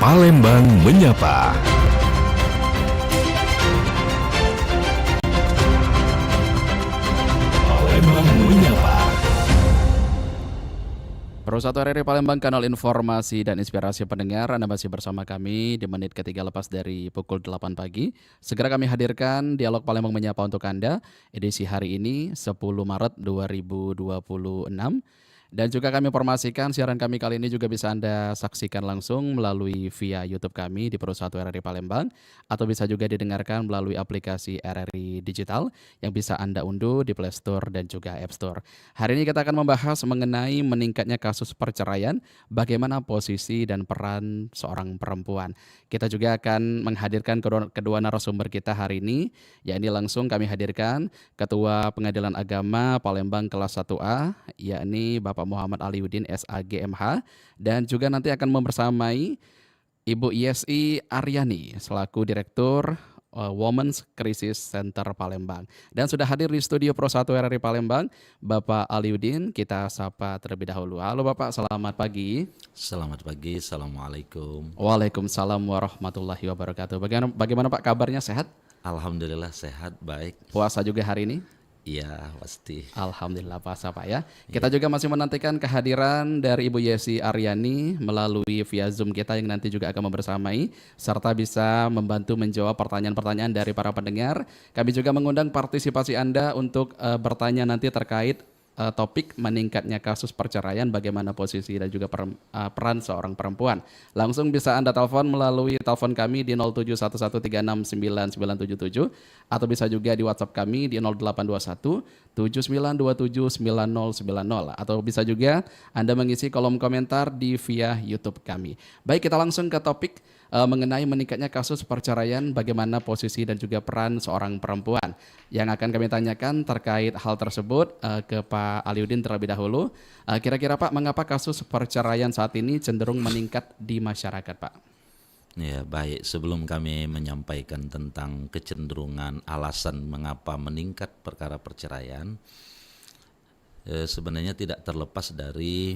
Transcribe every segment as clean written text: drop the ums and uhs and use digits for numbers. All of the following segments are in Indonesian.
Palembang Menyapa. Palembang Menyapa. Pro1 RRI Palembang, kanal informasi dan inspirasi pendengar. Anda masih bersama kami di menit ketiga lepas dari pukul 8 pagi. Segera kami hadirkan dialog Palembang Menyapa untuk Anda, edisi hari ini 10 Maret 2026. Dan juga kami informasikan siaran kami kali ini juga bisa Anda saksikan langsung melalui via YouTube kami di Pro1 RRI Palembang, atau bisa juga didengarkan melalui aplikasi RRI Digital yang bisa Anda unduh di Play Store dan juga App Store. Hari ini kita akan membahas mengenai meningkatnya kasus perceraian, bagaimana posisi dan peran seorang perempuan. Kita juga akan menghadirkan kedua narasumber kita hari ini, yakni langsung kami hadirkan Ketua Pengadilan Agama Palembang kelas 1A, yakni Bapak Muhammad Aliuddin SAGMH, dan juga nanti akan membersamai Ibu Yesi Aryani selaku Direktur Women's Crisis Center Palembang. Dan sudah hadir di studio Pro1 RRI Palembang, Bapak Aliuddin. Kita sapa terlebih dahulu. Halo Bapak, selamat pagi. Selamat pagi, Assalamualaikum. Waalaikumsalam warahmatullahi wabarakatuh. Bagaimana Pak kabarnya, sehat? Alhamdulillah sehat, baik. Puasa juga hari ini? Iya, pasti. Alhamdulillah puasa Pak ya. Kita juga masih menantikan kehadiran dari Ibu Yesi Aryani melalui via Zoom kita yang nanti juga akan membersamai serta bisa membantu menjawab pertanyaan-pertanyaan dari para pendengar. Kami juga mengundang partisipasi Anda untuk bertanya nanti terkait topik meningkatnya kasus perceraian, bagaimana posisi dan juga peran seorang perempuan. Langsung bisa Anda telepon melalui telepon kami di 0711369977 atau bisa juga di WhatsApp kami di 0821 79279090, atau bisa juga Anda mengisi kolom komentar di via YouTube kami. Baik, kita langsung ke topik mengenai meningkatnya kasus perceraian, bagaimana posisi dan juga peran seorang perempuan. Yang akan kami tanyakan terkait hal tersebut ke Pak Aliuddin terlebih dahulu. Kira-kira Pak, mengapa kasus perceraian saat ini cenderung meningkat di masyarakat Pak? Ya, baik. Sebelum kami menyampaikan tentang kecenderungan alasan mengapa meningkat perkara perceraian, sebenarnya tidak terlepas dari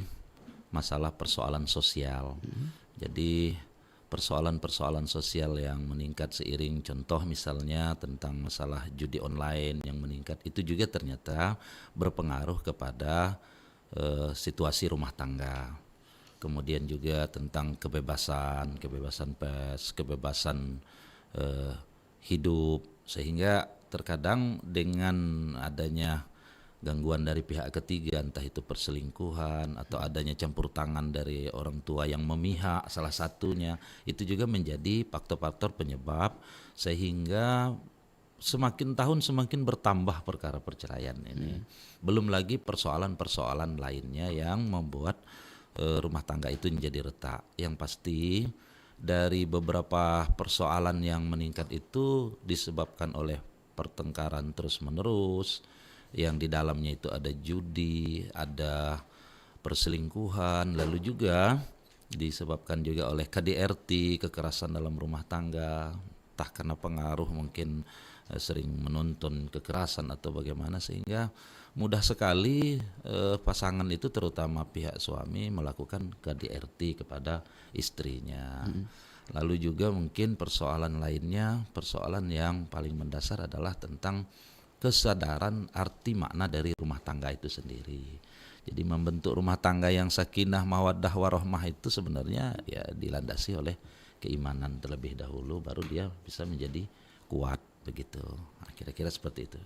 masalah persoalan sosial. Jadi persoalan-persoalan sosial yang meningkat seiring, contoh misalnya tentang masalah judi online yang meningkat, itu juga ternyata berpengaruh kepada situasi rumah tangga. Kemudian juga tentang kebebasan pers, kebebasan hidup, sehingga terkadang dengan adanya gangguan dari pihak ketiga, entah itu perselingkuhan atau adanya campur tangan dari orang tua yang memihak salah satunya, itu juga menjadi faktor-faktor penyebab sehingga semakin tahun semakin bertambah perkara perceraian ini. Belum lagi persoalan-persoalan lainnya yang membuat rumah tangga itu menjadi retak. Yang pasti dari beberapa persoalan yang meningkat itu disebabkan oleh pertengkaran terus-menerus, yang di dalamnya itu ada judi, ada perselingkuhan, lalu juga disebabkan juga oleh KDRT, kekerasan dalam rumah tangga, entah karena pengaruh mungkin sering menonton kekerasan atau bagaimana, sehingga mudah sekali pasangan itu terutama pihak suami melakukan KDRT kepada istrinya. Lalu juga mungkin persoalan lainnya, persoalan yang paling mendasar adalah tentang kesadaran arti makna dari rumah tangga itu sendiri. Jadi membentuk rumah tangga yang sakinah, mawaddah, warahmah itu sebenarnya ya dilandasi oleh keimanan terlebih dahulu, baru dia bisa menjadi kuat begitu. Nah, kira-kira seperti itu.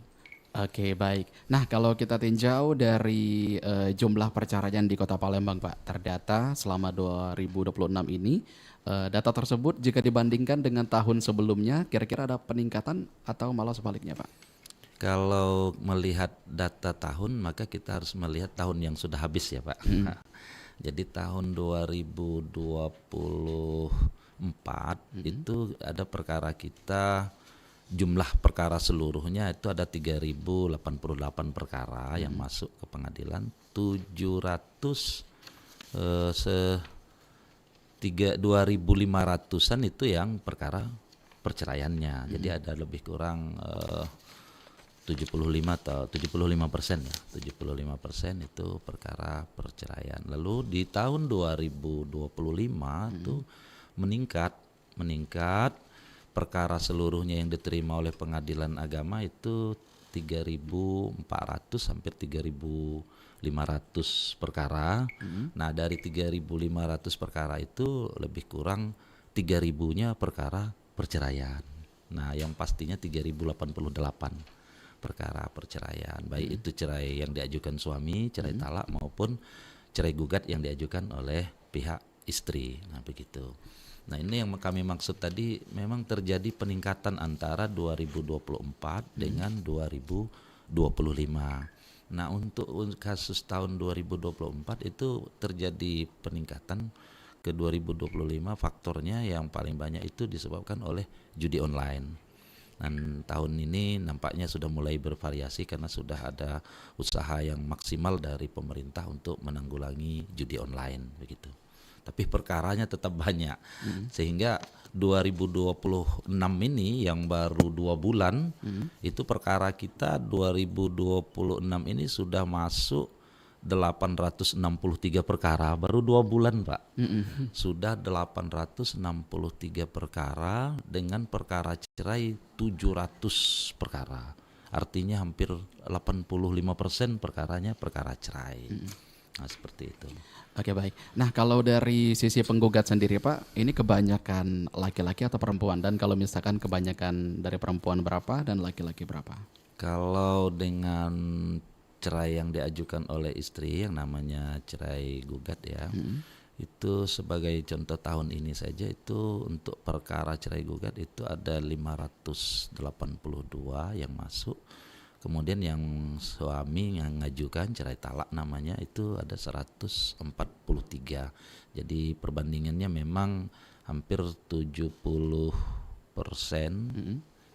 Oke, baik. Nah, kalau kita tinjau dari jumlah perceraian di Kota Palembang Pak, terdata selama 2026 ini, data tersebut jika dibandingkan dengan tahun sebelumnya, kira-kira ada peningkatan atau malah sebaliknya Pak? Kalau melihat data tahun, maka kita harus melihat tahun yang sudah habis ya Pak. Jadi tahun 2024 itu ada perkara kita, jumlah perkara seluruhnya itu ada 3088 perkara yang masuk ke pengadilan, 2.500-an itu yang perkara perceraiannya. Jadi ada lebih kurang 75% ya, 75% itu perkara perceraian. Lalu di tahun 2025 itu meningkat, meningkat. Perkara seluruhnya yang diterima oleh pengadilan agama itu 3.400 hampir 3.500 perkara. Nah, dari 3.500 perkara itu lebih kurang 3.000-nya perkara perceraian. Nah, yang pastinya 3.088 perkara perceraian, baik itu cerai yang diajukan suami, cerai talak, maupun cerai gugat yang diajukan oleh pihak istri. Nah, begitu. Nah, ini yang kami maksud tadi, memang terjadi peningkatan antara 2024 dengan 2025. Nah, untuk kasus tahun 2024 itu terjadi peningkatan ke 2025, faktornya yang paling banyak itu disebabkan oleh judi online. Dan tahun ini nampaknya sudah mulai bervariasi karena sudah ada usaha yang maksimal dari pemerintah untuk menanggulangi judi online, begitu. Tapi perkaranya tetap banyak, sehingga 2026 ini yang baru 2 bulan, itu perkara kita 2026 ini sudah masuk 863 perkara, baru 2 bulan Pak. Sudah 863 perkara dengan perkara cerai 700 perkara. Artinya hampir 85% perkaranya perkara cerai. Nah, seperti itu. Oke, baik. Nah, kalau dari sisi penggugat sendiri Pak, ini kebanyakan laki-laki atau perempuan? Dan kalau misalkan kebanyakan dari perempuan berapa dan laki-laki berapa? Kalau dengan cerai yang diajukan oleh istri yang namanya cerai gugat ya, itu sebagai contoh tahun ini saja itu untuk perkara cerai gugat itu ada 582 yang masuk. Kemudian yang suami yang ngajukan cerai talak namanya itu ada 143. Jadi perbandingannya memang hampir 70%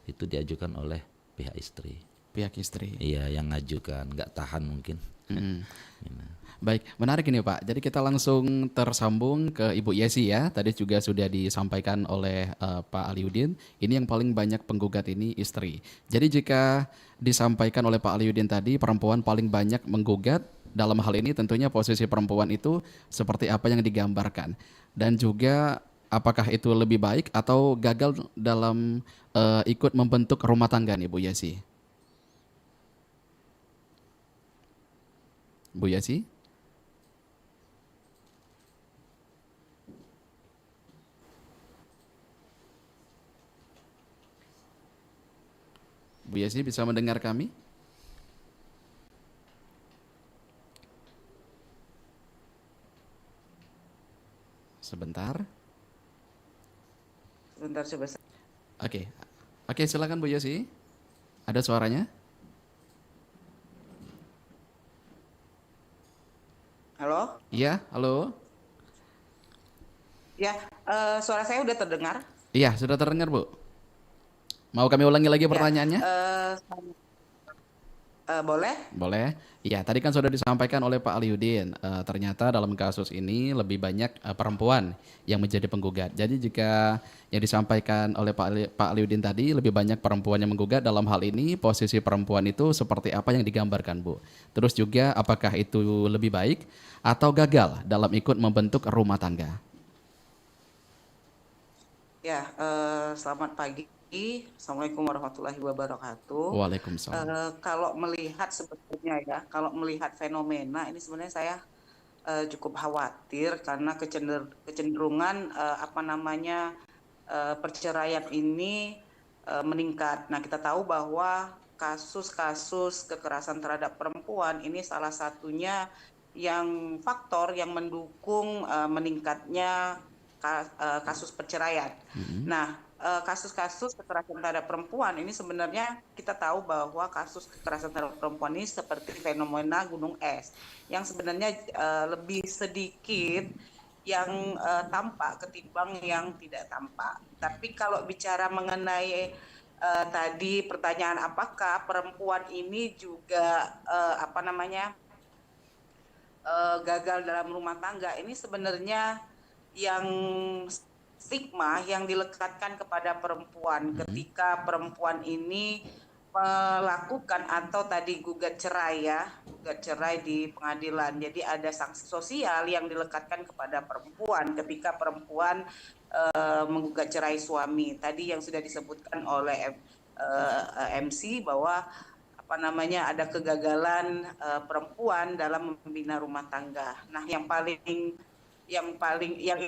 itu diajukan oleh pihak istri. Pihak istri. Iya, yang ngajukan, nggak tahan mungkin. Baik, menarik ini Pak. Jadi kita langsung tersambung ke Ibu Yesi ya. Tadi juga sudah disampaikan oleh Pak Aliudin. Ini yang paling banyak penggugat ini istri. Jadi jika disampaikan oleh Pak Aliudin tadi, perempuan paling banyak menggugat. Dalam hal ini tentunya posisi perempuan itu seperti apa yang digambarkan. Dan juga apakah itu lebih baik atau gagal dalam ikut membentuk rumah tangga nih Bu Yesi? Bu Yesi? Bu Yesi bisa mendengar kami? Sebentar. Sebentar coba. Oke. Oke, silakan Bu Yesi. Ada suaranya? Halo? Iya, halo. Ya, suara saya udah terdengar? Iya, sudah terdengar, Bu. Mau kami ulangi lagi Ya, pertanyaannya? boleh? Boleh. Iya, tadi kan sudah disampaikan oleh Pak Aliudin. Ternyata dalam kasus ini lebih banyak perempuan yang menjadi penggugat. Jadi jika yang disampaikan oleh Pak Aliudin tadi lebih banyak perempuan yang menggugat, dalam hal ini posisi perempuan itu seperti apa yang digambarkan, Bu? Terus juga apakah itu lebih baik atau gagal dalam ikut membentuk rumah tangga? Ya, selamat pagi. Assalamualaikum warahmatullahi wabarakatuh. Waalaikumsalam. Kalau melihat sebetulnya ya, kalau melihat fenomena ini sebenarnya saya cukup khawatir karena kecenderungan perceraian ini meningkat. Nah, kita tahu bahwa kasus-kasus kekerasan terhadap perempuan ini salah satunya yang faktor yang mendukung meningkatnya kasus perceraian. Nah, kasus-kasus kekerasan terhadap perempuan ini sebenarnya kita tahu bahwa kasus kekerasan terhadap perempuan ini seperti fenomena gunung es yang sebenarnya lebih sedikit yang tampak ketimbang yang tidak tampak. Tapi kalau bicara mengenai tadi pertanyaan apakah perempuan ini juga gagal dalam rumah tangga, ini sebenarnya yang stigma yang dilekatkan kepada perempuan ketika perempuan ini melakukan atau tadi gugat cerai ya, gugat cerai di pengadilan. Jadi ada sanksi sosial yang dilekatkan kepada perempuan ketika perempuan menggugat cerai suami. Tadi yang sudah disebutkan oleh MC bahwa ada kegagalan perempuan dalam membina rumah tangga. Nah, yang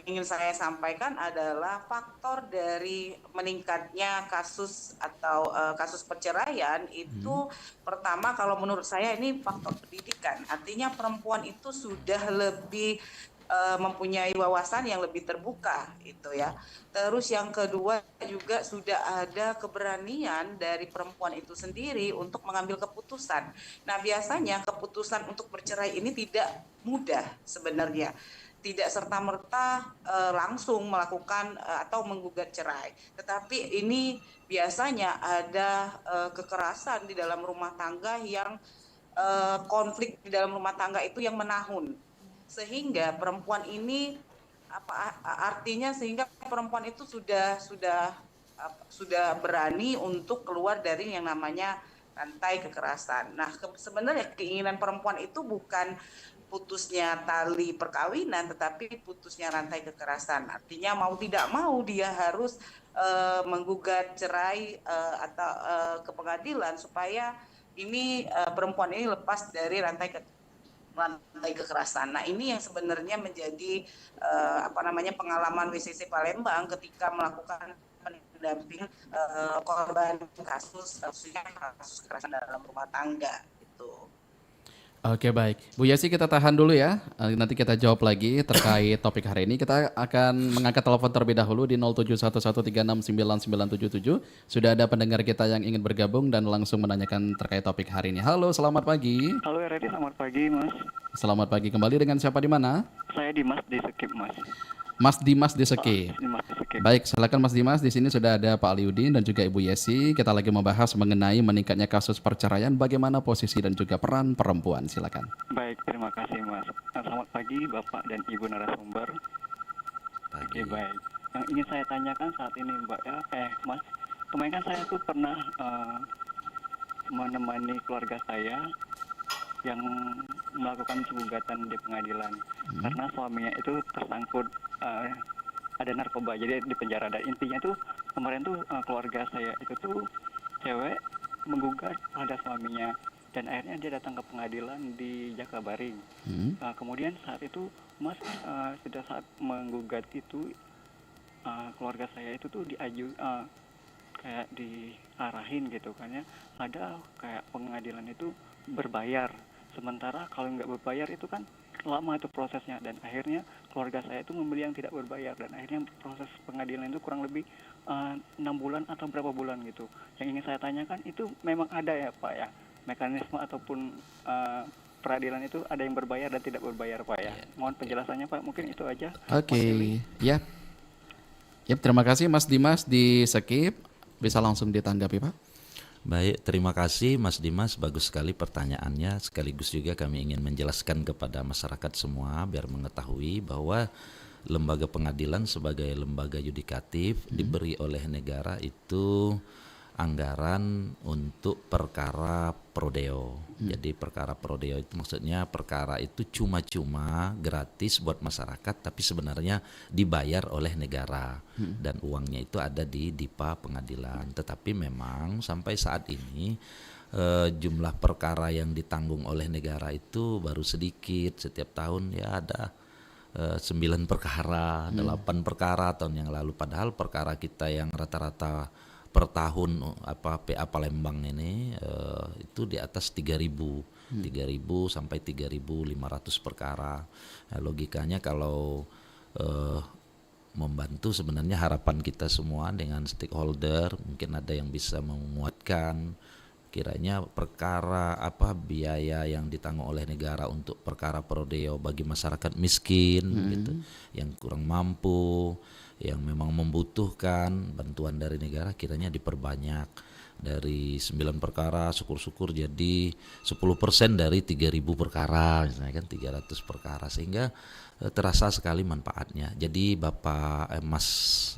ingin saya sampaikan adalah faktor dari meningkatnya kasus atau kasus perceraian itu pertama kalau menurut saya ini faktor pendidikan. Artinya perempuan itu sudah lebih mempunyai wawasan yang lebih terbuka itu ya. Terus yang kedua juga sudah ada keberanian dari perempuan itu sendiri untuk mengambil keputusan. Nah, biasanya keputusan untuk bercerai ini tidak mudah sebenarnya. Tidak serta-merta langsung melakukan atau menggugat cerai. Tetapi ini biasanya ada kekerasan di dalam rumah tangga yang konflik di dalam rumah tangga itu yang menahun. Sehingga perempuan ini sehingga perempuan itu sudah berani untuk keluar dari yang namanya rantai kekerasan. Nah, sebenarnya keinginan perempuan itu bukan putusnya tali perkawinan, tetapi putusnya rantai kekerasan. Artinya mau tidak mau dia harus menggugat cerai atau ke pengadilan supaya ini perempuan ini lepas dari rantai kekerasan. Nah, ini yang sebenarnya menjadi pengalaman WCC Palembang ketika melakukan pendampingan korban khususnya kasus kekerasan dalam rumah tangga itu. Oke, baik. Bu Yesi, kita tahan dulu ya. Nanti kita jawab lagi terkait topik hari ini. Kita akan mengangkat telepon terlebih dahulu di 0711369977. Sudah ada pendengar kita yang ingin bergabung dan langsung menanyakan terkait topik hari ini. Halo, selamat pagi. Halo RRI, selamat pagi Mas. Selamat pagi kembali, dengan siapa di mana? Saya Dimas di Sekip Mas. Mas Dimas di Sekip. Dimas di Sekip. Baik, silakan Mas Dimas. Di sini sudah ada Pak Aliudin dan juga Ibu Yesi. Kita lagi membahas mengenai meningkatnya kasus perceraian, bagaimana posisi dan juga peran perempuan. Silakan. Baik, terima kasih Mas. Selamat pagi Bapak dan Ibu narasumber. Pagi. Oke, baik. Yang ingin saya tanyakan saat ini Mbak ya, Mas, kemarin kan saya tuh pernah menemani keluarga saya yang melakukan gugatan di pengadilan karena suaminya itu tersangkut ada narkoba, jadi di penjara. Dan intinya tuh kemarin tuh keluarga saya itu tuh cewek menggugat pada suaminya dan akhirnya dia datang ke pengadilan di Jakabaring. Kemudian saat itu Mas sudah saat menggugat itu keluarga saya itu tuh kayak diarahin gitu kan ya, ada kayak pengadilan itu berbayar, sementara kalau nggak berbayar itu kan lama itu prosesnya, dan akhirnya keluarga saya itu memilih yang tidak berbayar, dan akhirnya proses pengadilan itu kurang lebih 6 bulan atau berapa bulan gitu. Yang ingin saya tanyakan itu memang ada ya Pak ya, mekanisme ataupun peradilan itu ada yang berbayar dan tidak berbayar Pak ya. Mohon penjelasannya Pak, mungkin itu aja. Oke, ya. Yap, terima kasih Mas Dimas di Sekip. Bisa langsung ditanggapi Pak. Baik, terima kasih Mas Dimas, bagus sekali pertanyaannya. Sekaligus juga kami ingin menjelaskan kepada masyarakat semua biar mengetahui bahwa lembaga pengadilan sebagai lembaga yudikatif diberi oleh negara itu anggaran untuk perkara prodeo. Jadi perkara prodeo itu maksudnya perkara itu cuma-cuma gratis buat masyarakat, tapi sebenarnya dibayar oleh negara dan uangnya itu ada di DIPA pengadilan. Tetapi memang sampai saat ini jumlah perkara yang ditanggung oleh negara itu baru sedikit. Setiap tahun ya ada 9 perkara, 8 perkara tahun yang lalu. Padahal perkara kita yang rata-rata per tahun PA Palembang ini itu di atas 3.000 sampai 3.500 perkara. Nah, logikanya kalau membantu, sebenarnya harapan kita semua dengan stakeholder mungkin ada yang bisa menguatkan kiranya perkara biaya yang ditanggung oleh negara untuk perkara prodeo bagi masyarakat miskin gitu, yang kurang mampu, yang memang membutuhkan bantuan dari negara, kiranya diperbanyak dari 9 perkara syukur-syukur jadi 10% dari 3.000 perkara, misalnya kan 300 perkara, sehingga terasa sekali manfaatnya. Jadi Mas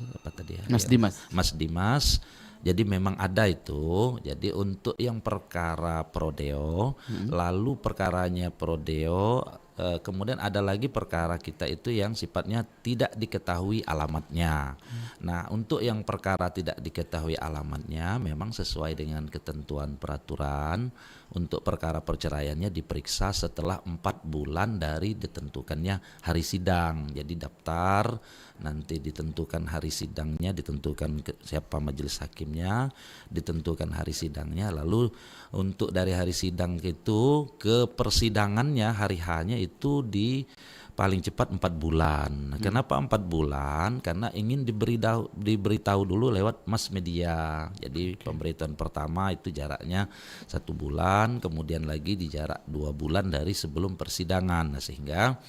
Dimas Jadi memang ada itu. Jadi untuk yang perkara prodeo, lalu perkaranya prodeo, kemudian ada lagi perkara kita itu yang sifatnya tidak diketahui alamatnya. Nah, untuk yang perkara tidak diketahui alamatnya memang sesuai dengan ketentuan peraturan. Untuk perkara perceraiannya diperiksa setelah 4 bulan dari ditentukannya hari sidang. Jadi daftar, nanti ditentukan hari sidangnya, ditentukan siapa majelis hakimnya, ditentukan hari sidangnya, lalu untuk dari hari sidang itu ke persidangannya hari H-nya itu di paling cepat 4 bulan. Kenapa 4 bulan? Karena ingin diberitahu dulu lewat mass media. Jadi pemberitahuan pertama itu jaraknya 1 bulan, kemudian lagi di jarak 2 bulan dari sebelum persidangan. Nah, sehingga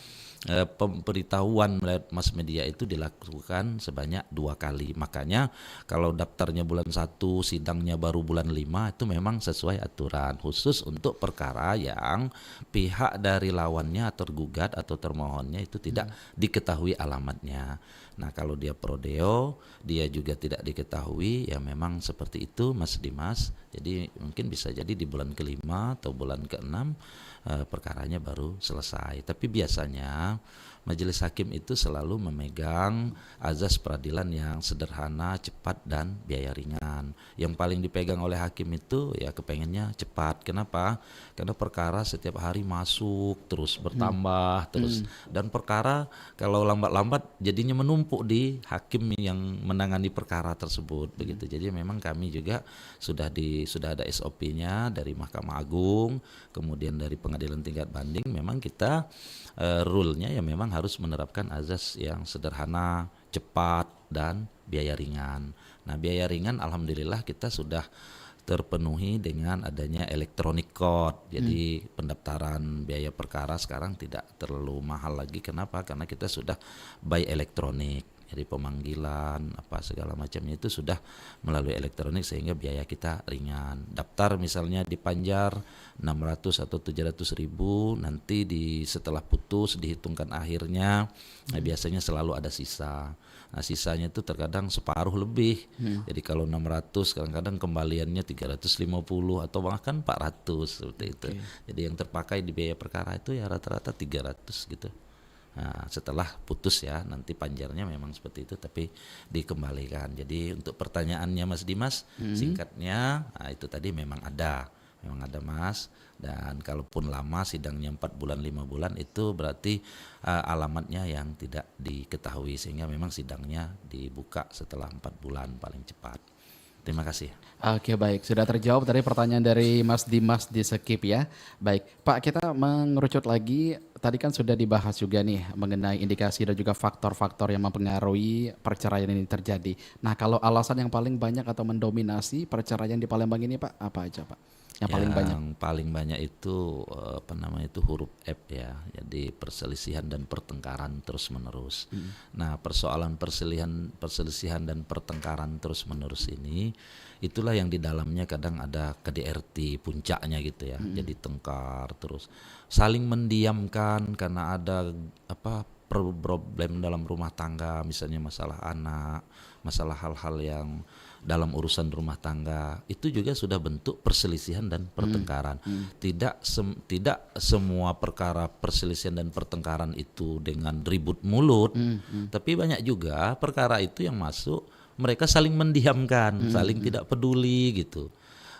pemberitahuan melalui mass media itu dilakukan sebanyak 2 kali. Makanya kalau daftarnya bulan 1, sidangnya baru bulan 5, itu memang sesuai aturan khusus untuk perkara yang pihak dari lawannya atau tergugat atau termohonnya itu tidak diketahui alamatnya. Nah, kalau dia prodeo, dia juga tidak diketahui, ya memang seperti itu Mas Dimas. Jadi mungkin bisa jadi di bulan ke-5 atau bulan ke-6 perkaranya baru selesai. Tapi biasanya majelis hakim itu selalu memegang azas peradilan yang sederhana, cepat, dan biaya ringan. Yang paling dipegang oleh hakim itu ya kepengennya cepat. Kenapa? Karena perkara setiap hari masuk terus bertambah terus, dan perkara kalau lambat-lambat jadinya menumpuk di hakim yang menangani perkara tersebut begitu. Jadi memang kami juga sudah ada SOP-nya dari Mahkamah Agung, kemudian dari Pengadilan Tingkat Banding. Memang kita rule-nya ya memang harus menerapkan azas yang sederhana, cepat, dan biaya ringan. Nah, biaya ringan alhamdulillah kita sudah terpenuhi dengan adanya electronic code. Jadi pendaftaran biaya perkara sekarang tidak terlalu mahal lagi. Kenapa? Karena kita sudah by elektronik. Jadi pemanggilan apa segala macamnya itu sudah melalui elektronik sehingga biaya kita ringan. Daftar misalnya di Panjar 600 atau 700 ribu, nanti setelah putus dihitungkan akhirnya, nah biasanya selalu ada sisa. Nah, sisanya itu terkadang separuh lebih. Jadi kalau 600 kadang-kadang kembaliannya 350 atau bahkan 400 seperti itu. Jadi yang terpakai di biaya perkara itu ya rata-rata 300 gitu. Nah, setelah putus ya, nanti panjarnya memang seperti itu tapi dikembalikan. Jadi untuk pertanyaannya Mas Dimas, singkatnya itu tadi memang ada Mas. Dan kalaupun lama sidangnya 4 bulan 5 bulan itu berarti alamatnya yang tidak diketahui, sehingga memang sidangnya dibuka setelah 4 bulan paling cepat. Terima kasih. Oke, baik, sudah terjawab tadi pertanyaan dari Mas Dimas di Skip ya. Baik Pak, kita mengerucut lagi. Tadi kan sudah dibahas juga nih mengenai indikasi dan juga faktor-faktor yang mempengaruhi perceraian ini terjadi. Nah, kalau alasan yang paling banyak atau mendominasi perceraian di Palembang ini Pak, apa aja Pak? Yang paling banyak? Yang paling banyak itu huruf F ya. Jadi perselisihan dan pertengkaran terus-menerus. Nah, persoalan perselisihan dan pertengkaran terus-menerus ini, itulah yang di dalamnya kadang ada KDRT puncaknya gitu ya. Jadi tengkar terus, saling mendiamkan karena ada problem dalam rumah tangga, misalnya masalah anak, masalah hal-hal yang dalam urusan rumah tangga, itu juga sudah bentuk perselisihan dan pertengkaran. Tidak semua perkara perselisihan dan pertengkaran itu dengan ribut mulut, tapi banyak juga perkara itu yang masuk mereka saling mendiamkan, saling tidak peduli gitu.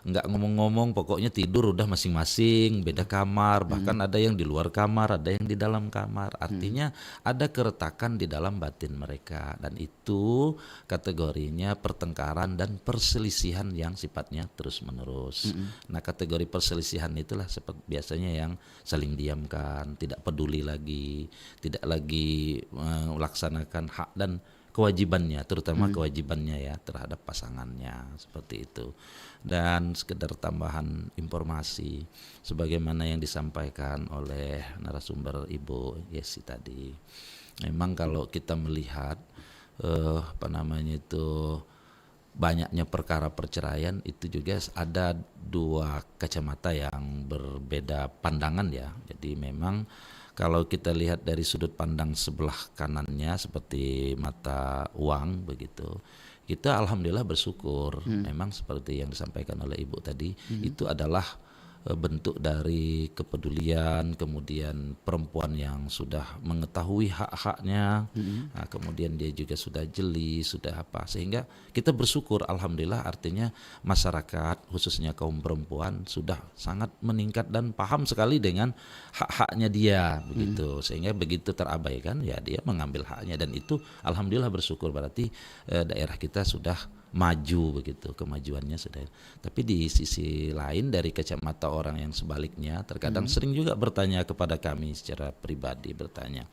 Nggak ngomong-ngomong, pokoknya tidur udah masing-masing, beda kamar, bahkan ada yang di luar kamar, ada yang di dalam kamar. Artinya ada keretakan di dalam batin mereka, dan itu kategorinya pertengkaran dan perselisihan yang sifatnya terus-menerus. Nah, kategori perselisihan itulah biasanya yang saling diamkan, tidak peduli lagi, tidak lagi melaksanakan hak dan kewajibannya, terutama kewajibannya ya terhadap pasangannya, seperti itu. Dan sekedar tambahan informasi sebagaimana yang disampaikan oleh narasumber Ibu Yesi tadi, memang kalau kita melihat banyaknya perkara perceraian itu juga ada 2 kacamata yang berbeda pandangan ya. Jadi memang kalau kita lihat dari sudut pandang sebelah kanannya seperti mata uang begitu, kita alhamdulillah bersyukur. Memang seperti yang disampaikan oleh Ibu tadi, itu adalah bentuk dari kepedulian, kemudian perempuan yang sudah mengetahui hak-haknya, nah, kemudian dia juga sudah jeli, sudah apa, sehingga kita bersyukur alhamdulillah, artinya masyarakat khususnya kaum perempuan sudah sangat meningkat dan paham sekali dengan hak-haknya dia begitu, sehingga begitu terabaikan ya dia mengambil haknya, dan itu alhamdulillah bersyukur, berarti daerah kita sudah maju begitu, kemajuannya sudah. Tapi di sisi lain dari kacamata orang yang sebaliknya, terkadang sering juga bertanya kepada kami secara pribadi, bertanya,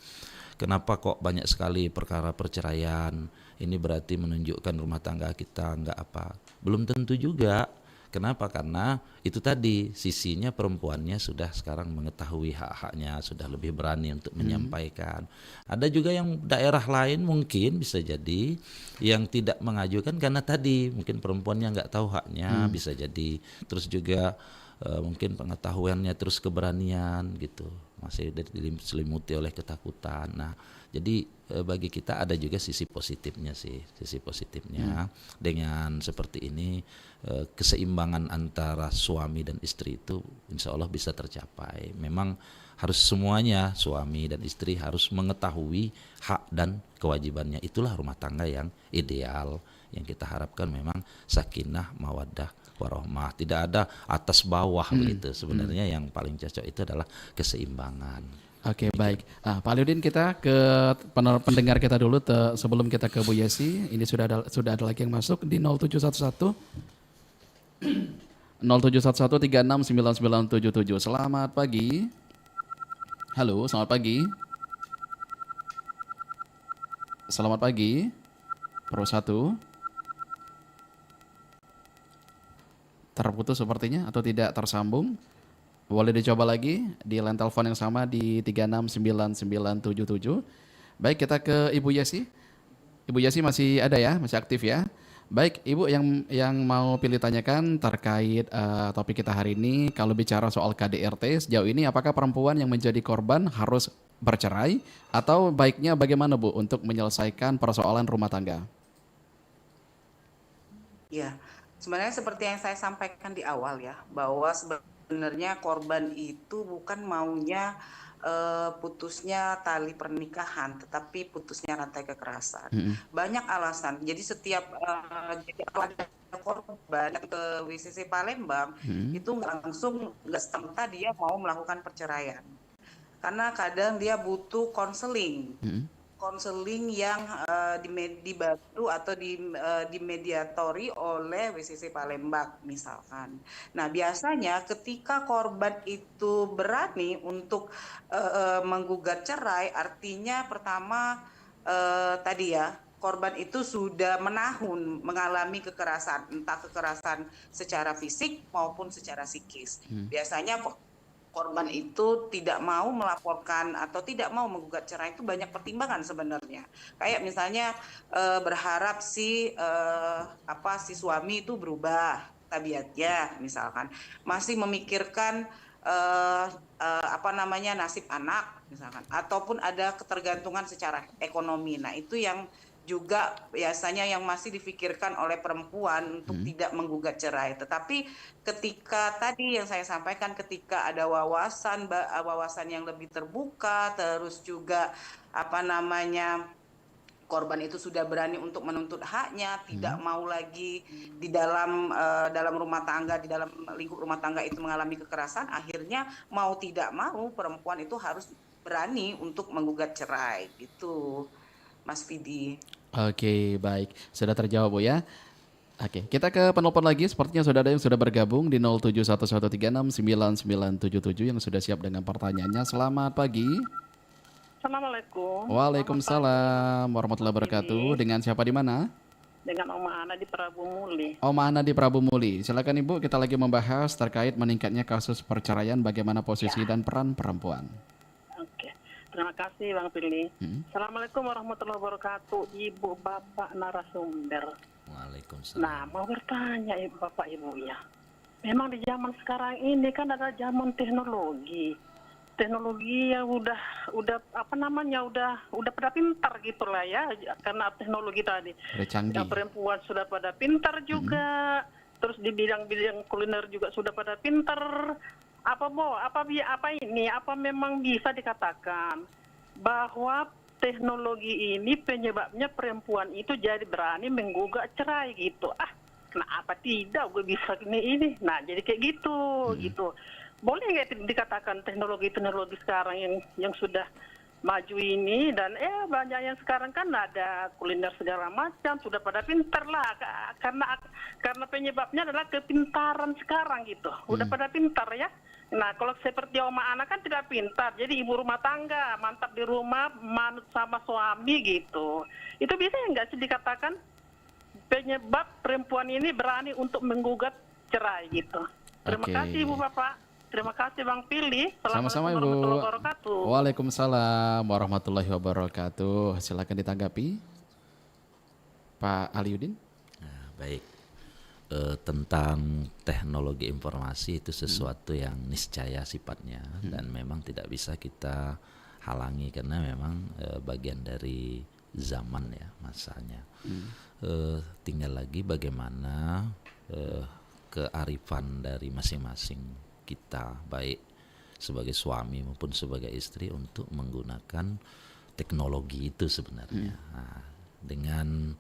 kenapa kok banyak sekali perkara perceraian? Ini berarti menunjukkan rumah tangga kita enggak apa? Belum tentu juga. Kenapa? Karena itu tadi, sisinya perempuannya sudah sekarang mengetahui hak-haknya, sudah lebih berani untuk menyampaikan. Ada juga yang daerah lain mungkin bisa jadi yang tidak mengajukan karena tadi mungkin perempuannya nggak tahu haknya, bisa jadi. Terus juga mungkin pengetahuannya, terus keberanian gitu, masih diselimuti oleh ketakutan. Nah, jadi bagi kita ada juga sisi positifnya sih, sisi positifnya dengan seperti ini, keseimbangan antara suami dan istri itu insya Allah bisa tercapai. Memang harus semuanya, suami dan istri harus mengetahui hak dan kewajibannya. Itulah rumah tangga yang ideal, yang kita harapkan memang sakinah, mawaddah, warahmah. Tidak ada atas bawah begitu. Sebenarnya yang paling cocok itu adalah keseimbangan. Oke, baik. Pak Liudin, kita ke pendengar kita dulu sebelum kita ke Bu Yesi. Ini sudah ada lagi yang masuk di 0711 0711369977. Selamat pagi. Halo, selamat pagi. Selamat pagi. Pro 1. Terputus sepertinya atau tidak tersambung. Boleh dicoba lagi di line telepon yang sama di 369977. Baik, kita ke Ibu Yesi. Ibu Yesi masih ada ya, masih aktif ya. Baik, Ibu yang mau pilih tanyakan terkait topik kita hari ini, kalau bicara soal KDRT sejauh ini apakah perempuan yang menjadi korban harus bercerai atau baiknya bagaimana Bu untuk menyelesaikan persoalan rumah tangga? Ya, sebenarnya seperti yang saya sampaikan di awal ya, bahwa sebenarnya korban itu bukan maunya putusnya tali pernikahan, tetapi putusnya rantai kekerasan. Banyak alasan. Jadi setiap jadi kalau ada korban ke WCC Palembang itu nggak serta dia mau melakukan perceraian, karena kadang dia butuh konseling. Konseling yang dibantu atau dimediatori oleh WCC Palembang misalkan. Nah, biasanya ketika korban itu berani untuk menggugat cerai, artinya pertama tadi ya, korban itu sudah mengalami kekerasan, entah kekerasan secara fisik maupun secara psikis. Biasanya korban itu tidak mau melaporkan atau tidak mau menggugat cerai itu banyak pertimbangan sebenarnya. Kayak misalnya berharap si suami itu berubah tabiatnya misalkan, masih memikirkan nasib anak misalkan, ataupun ada ketergantungan secara ekonomi. Nah, itu yang juga biasanya yang masih difikirkan oleh perempuan untuk tidak menggugat cerai. Tetapi ketika tadi yang saya sampaikan, ketika ada wawasan yang lebih terbuka, terus juga korban itu sudah berani untuk menuntut haknya, tidak mau lagi di dalam rumah tangga, di dalam lingkup rumah tangga itu mengalami kekerasan, akhirnya mau tidak mau perempuan itu harus berani untuk menggugat cerai gitu, Mas Vidi. Oke, baik. Sudah terjawab Bu ya. Oke, kita ke penelpon lagi. Sepertinya sudah ada yang sudah bergabung di 0711369977 yang sudah siap dengan pertanyaannya. Selamat pagi. Assalamualaikum. Waalaikumsalam warahmatullahi wabarakatuh. Dengan siapa di mana? Dengan Oma Ana di Prabu Muli. Oma Ana di Prabu Muli. Silakan Ibu, kita lagi membahas terkait meningkatnya kasus perceraian, bagaimana posisi dan peran perempuan. Oke. Terima kasih Bang Pilih. Assalamualaikum warahmatullahi wabarakatuh, Ibu Bapak narasumber. Waalaikumsalam. Nah, mau bertanya Bapak Ibu ya. Memang di zaman sekarang ini kan ada zaman teknologi. teknologi yang udah apa namanya udah pada pintar gitulah ya, karena teknologi tadi. Udah canggih. Yang perempuan sudah pada pintar juga, terus di bidang-bidang kuliner juga sudah pada pintar. Apa memang bisa dikatakan bahwa teknologi ini penyebabnya perempuan itu jadi berani menggugat cerai gitu? Kenapa tidak gue bisa ini? Nah, jadi kayak gitu gitu. Boleh nggak dikatakan teknologi sekarang yang sudah maju ini, dan banyak yang sekarang kan ada kuliner segala macam sudah pada pintar lah, karena penyebabnya adalah kepintaran sekarang gitu, udah pada pintar ya. Nah, kalau seperti Oma Ana kan tidak pintar, jadi ibu rumah tangga mantap di rumah manut sama suami gitu. Itu bisa nggak sih dikatakan penyebab perempuan ini berani untuk menggugat cerai gitu? Terima kasih Ibu Bapak. Terima kasih Bang Pili. Sama-sama Ibu. Warahmatullahi wabarakatuh. Waalaikumsalam warahmatullahi wabarakatuh. Silakan ditanggapi, Pak Aliudin. Nah, baik. Tentang teknologi informasi itu sesuatu yang niscaya sifatnya dan memang tidak bisa kita halangi karena memang bagian dari zaman ya, masanya. Tinggal lagi bagaimana kearifan dari masing-masing kita, baik sebagai suami maupun sebagai istri, untuk menggunakan teknologi itu sebenarnya. Nah, dengan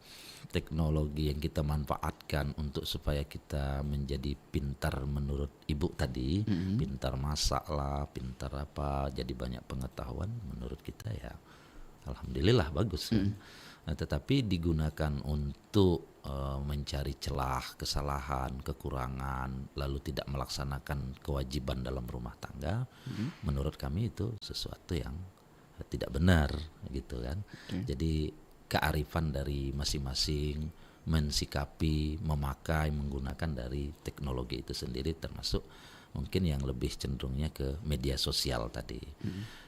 teknologi yang kita manfaatkan untuk supaya kita menjadi pintar menurut ibu tadi, pintar masak lah, pintar apa, jadi banyak pengetahuan, menurut kita ya alhamdulillah bagus kan. Nah, tetapi digunakan untuk mencari celah, kesalahan, kekurangan, lalu tidak melaksanakan kewajiban dalam rumah tangga, menurut kami itu sesuatu yang tidak benar gitu kan. Jadi kearifan dari masing-masing mensikapi, memakai, menggunakan dari teknologi itu sendiri, termasuk mungkin yang lebih cenderungnya ke media sosial tadi.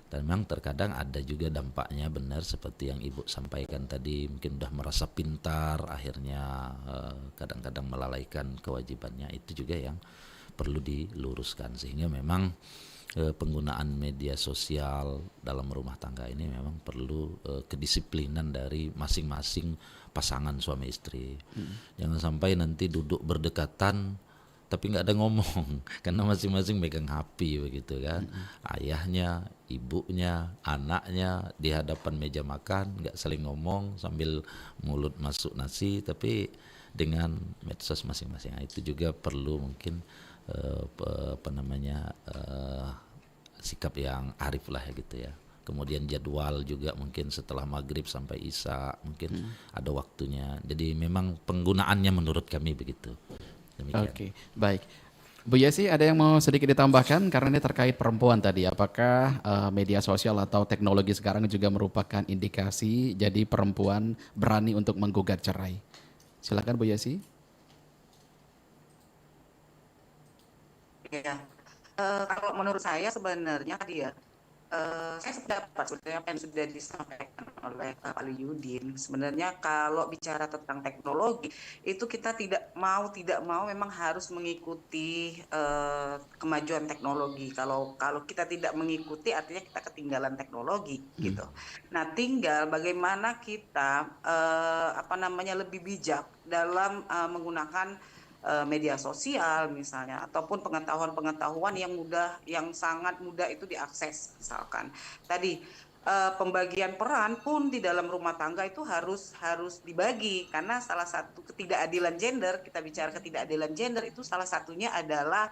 Dan memang terkadang ada juga dampaknya, benar seperti yang Ibu sampaikan tadi, mungkin udah merasa pintar, akhirnya kadang-kadang melalaikan kewajibannya. Itu juga yang perlu diluruskan, sehingga memang penggunaan media sosial dalam rumah tangga ini memang perlu kedisiplinan dari masing-masing pasangan suami istri. Jangan sampai nanti duduk berdekatan tapi nggak ada ngomong karena masing-masing megang HP begitu kan. Ayahnya, ibunya, anaknya di hadapan meja makan nggak saling ngomong sambil mulut masuk nasi, tapi dengan medsos masing-masing. Nah, itu juga perlu mungkin sikap yang arif lah ya gitu ya. Kemudian jadwal juga mungkin setelah maghrib sampai isya mungkin ada waktunya. Jadi memang penggunaannya menurut kami begitu. Demikian. Oke, baik. Bu Yesi, ada yang mau sedikit ditambahkan karena ini terkait perempuan tadi. Apakah media sosial atau teknologi sekarang juga merupakan indikasi jadi perempuan berani untuk menggugat cerai? Silakan Bu Yesi. Ya, kalau menurut saya sebenarnya tadi ya, saya sependapat sebenarnya apa yang sudah disampaikan oleh Pak Aliudin. Sebenarnya kalau bicara tentang teknologi itu kita tidak mau memang harus mengikuti kemajuan teknologi. Kalau kita tidak mengikuti artinya kita ketinggalan teknologi gitu. Nah, tinggal bagaimana kita lebih bijak dalam menggunakan media sosial misalnya, ataupun pengetahuan yang sangat mudah itu diakses. Misalkan tadi pembagian peran pun di dalam rumah tangga itu harus dibagi, karena salah satu ketidakadilan gender, kita bicara ketidakadilan gender itu salah satunya adalah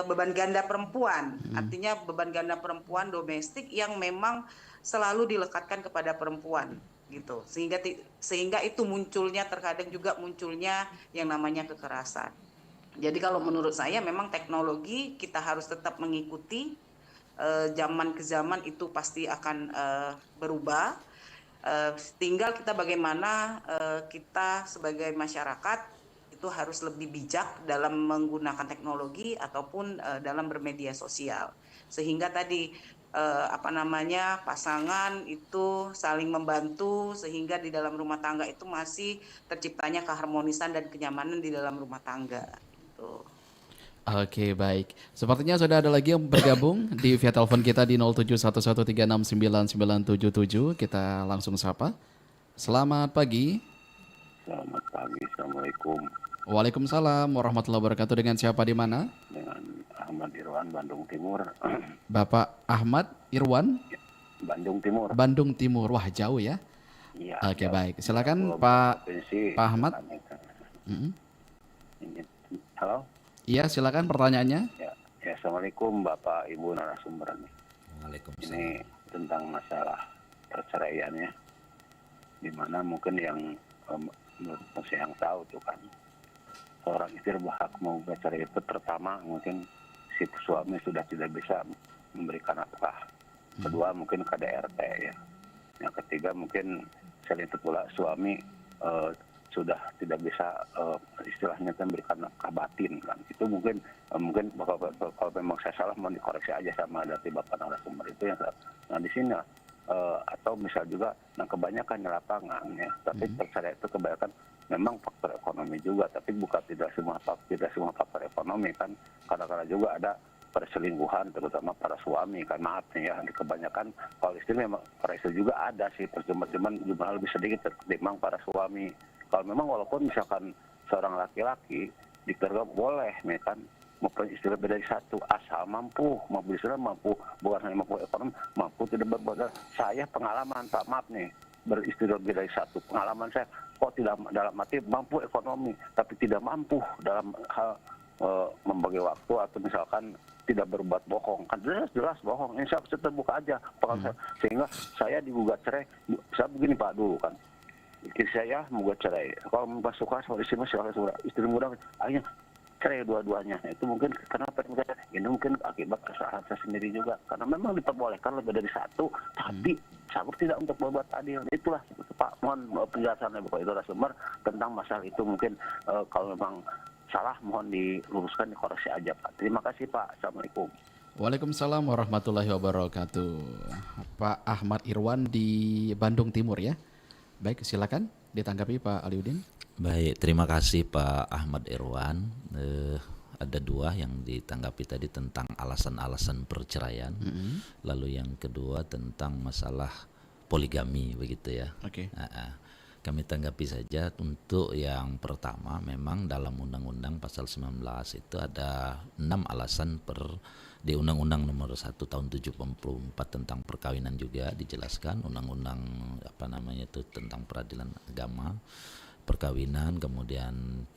beban ganda perempuan. Artinya beban ganda perempuan domestik yang memang selalu dilekatkan kepada perempuan gitu, sehingga itu terkadang juga munculnya yang namanya kekerasan. Jadi kalau menurut saya memang teknologi kita harus tetap mengikuti, zaman ke zaman itu pasti akan berubah. Tinggal kita bagaimana kita sebagai masyarakat itu harus lebih bijak dalam menggunakan teknologi ataupun dalam bermedia sosial, sehingga tadi pasangan itu saling membantu sehingga di dalam rumah tangga itu masih terciptanya keharmonisan dan kenyamanan di dalam rumah tangga gitu. Oke, baik. Sepertinya sudah ada lagi yang bergabung di via telepon kita di 0711369977. Kita langsung sapa. Selamat pagi. Selamat pagi, Assalamualaikum. Waalaikumsalam warahmatullahi wabarakatuh. Dengan siapa di mana? Dengan Ahmad Irwan, Bandung Timur. Bapak Ahmad Irwan, Bandung Timur. Bandung Timur. Wah, jauh ya. Iya. Oke, jauh. baik. Silakan Pulau Pak Provinsi. Pak Ahmad. Ini- Halo. Iya, silakan pertanyaannya. Ya, Assalamualaikum Bapak Ibu narasumber. Waalaikumsalam. Ini tentang masalah perceraiannya. Di mana mungkin yang menurut saya yang tahu tuh kan, seorang istri berhak mau bercerai itu pertama mungkin si suami sudah tidak bisa memberikan nafkah. Kedua mungkin KDRT ya. Yang ketiga mungkin selain itu pula suami sudah tidak bisa istilahnya memberikan nafkah batin kan. Itu mungkin kalau memang saya salah mau dikoreksi aja sama dari Bapak narasumber itu yang nah di sini atau misal juga kebanyakan di lapangan ya. Tapi perceraian itu kebanyakan memang faktor ekonomi juga, tapi bukan tidak semua faktor ekonomi kan. Kadang-kadang juga ada perselingkuhan terutama para suami kan, maaf nih ya, kebanyakan kalau istri memang para istri juga ada sih, cuman jumlah lebih sedikit ketimbang para suami. Kalau memang walaupun misalkan seorang laki-laki di keluarga boleh nih kan mempunyai istri lebih dari satu asal mampu bukan hanya mampu ekonomi, mampu tidak berbuat. Saya pengalaman Pak, maaf nih, beristri lebih dari satu, pengalaman saya kok tidak dalam arti mampu ekonomi tapi tidak mampu dalam hal membagi waktu atau misalkan tidak berbuat bohong, kan jelas bohong. Ini saya terbuka aja sehingga saya digugat cerai. Saya begini Pak dulu kan, istri saya menggugat cerai, kalau memang suka sama istri istri muda akhirnya cerai dua-duanya. Itu mungkin kenapa ini mungkin akibat kesalahan saya sendiri juga, karena memang diperbolehkan lebih dari satu tapi sabar tidak untuk berbuat adil. Itulah Pak, mohon penjelasannya Bapak itu narasumber tentang masalah itu. Mungkin kalau memang salah mohon diluruskan, dikoreksi aja Pak. Terima kasih Pak. Assalamualaikum. Waalaikumsalam warahmatullahi wabarakatuh. Pak Ahmad Irwan di Bandung Timur ya. Baik, silakan ditanggapi Pak Aliuddin. Baik, terima kasih Pak Ahmad Irwan. Ada dua yang ditanggapi tadi tentang alasan-alasan perceraian. Lalu yang kedua tentang masalah poligami begitu ya. Oke. Kami tanggapi saja. Untuk yang pertama, memang dalam Undang-Undang Pasal 19 itu ada 6 alasan di Undang-Undang Nomor 1 Tahun 74 tentang perkawinan juga dijelaskan. Undang-Undang tentang peradilan agama, perkawinan, kemudian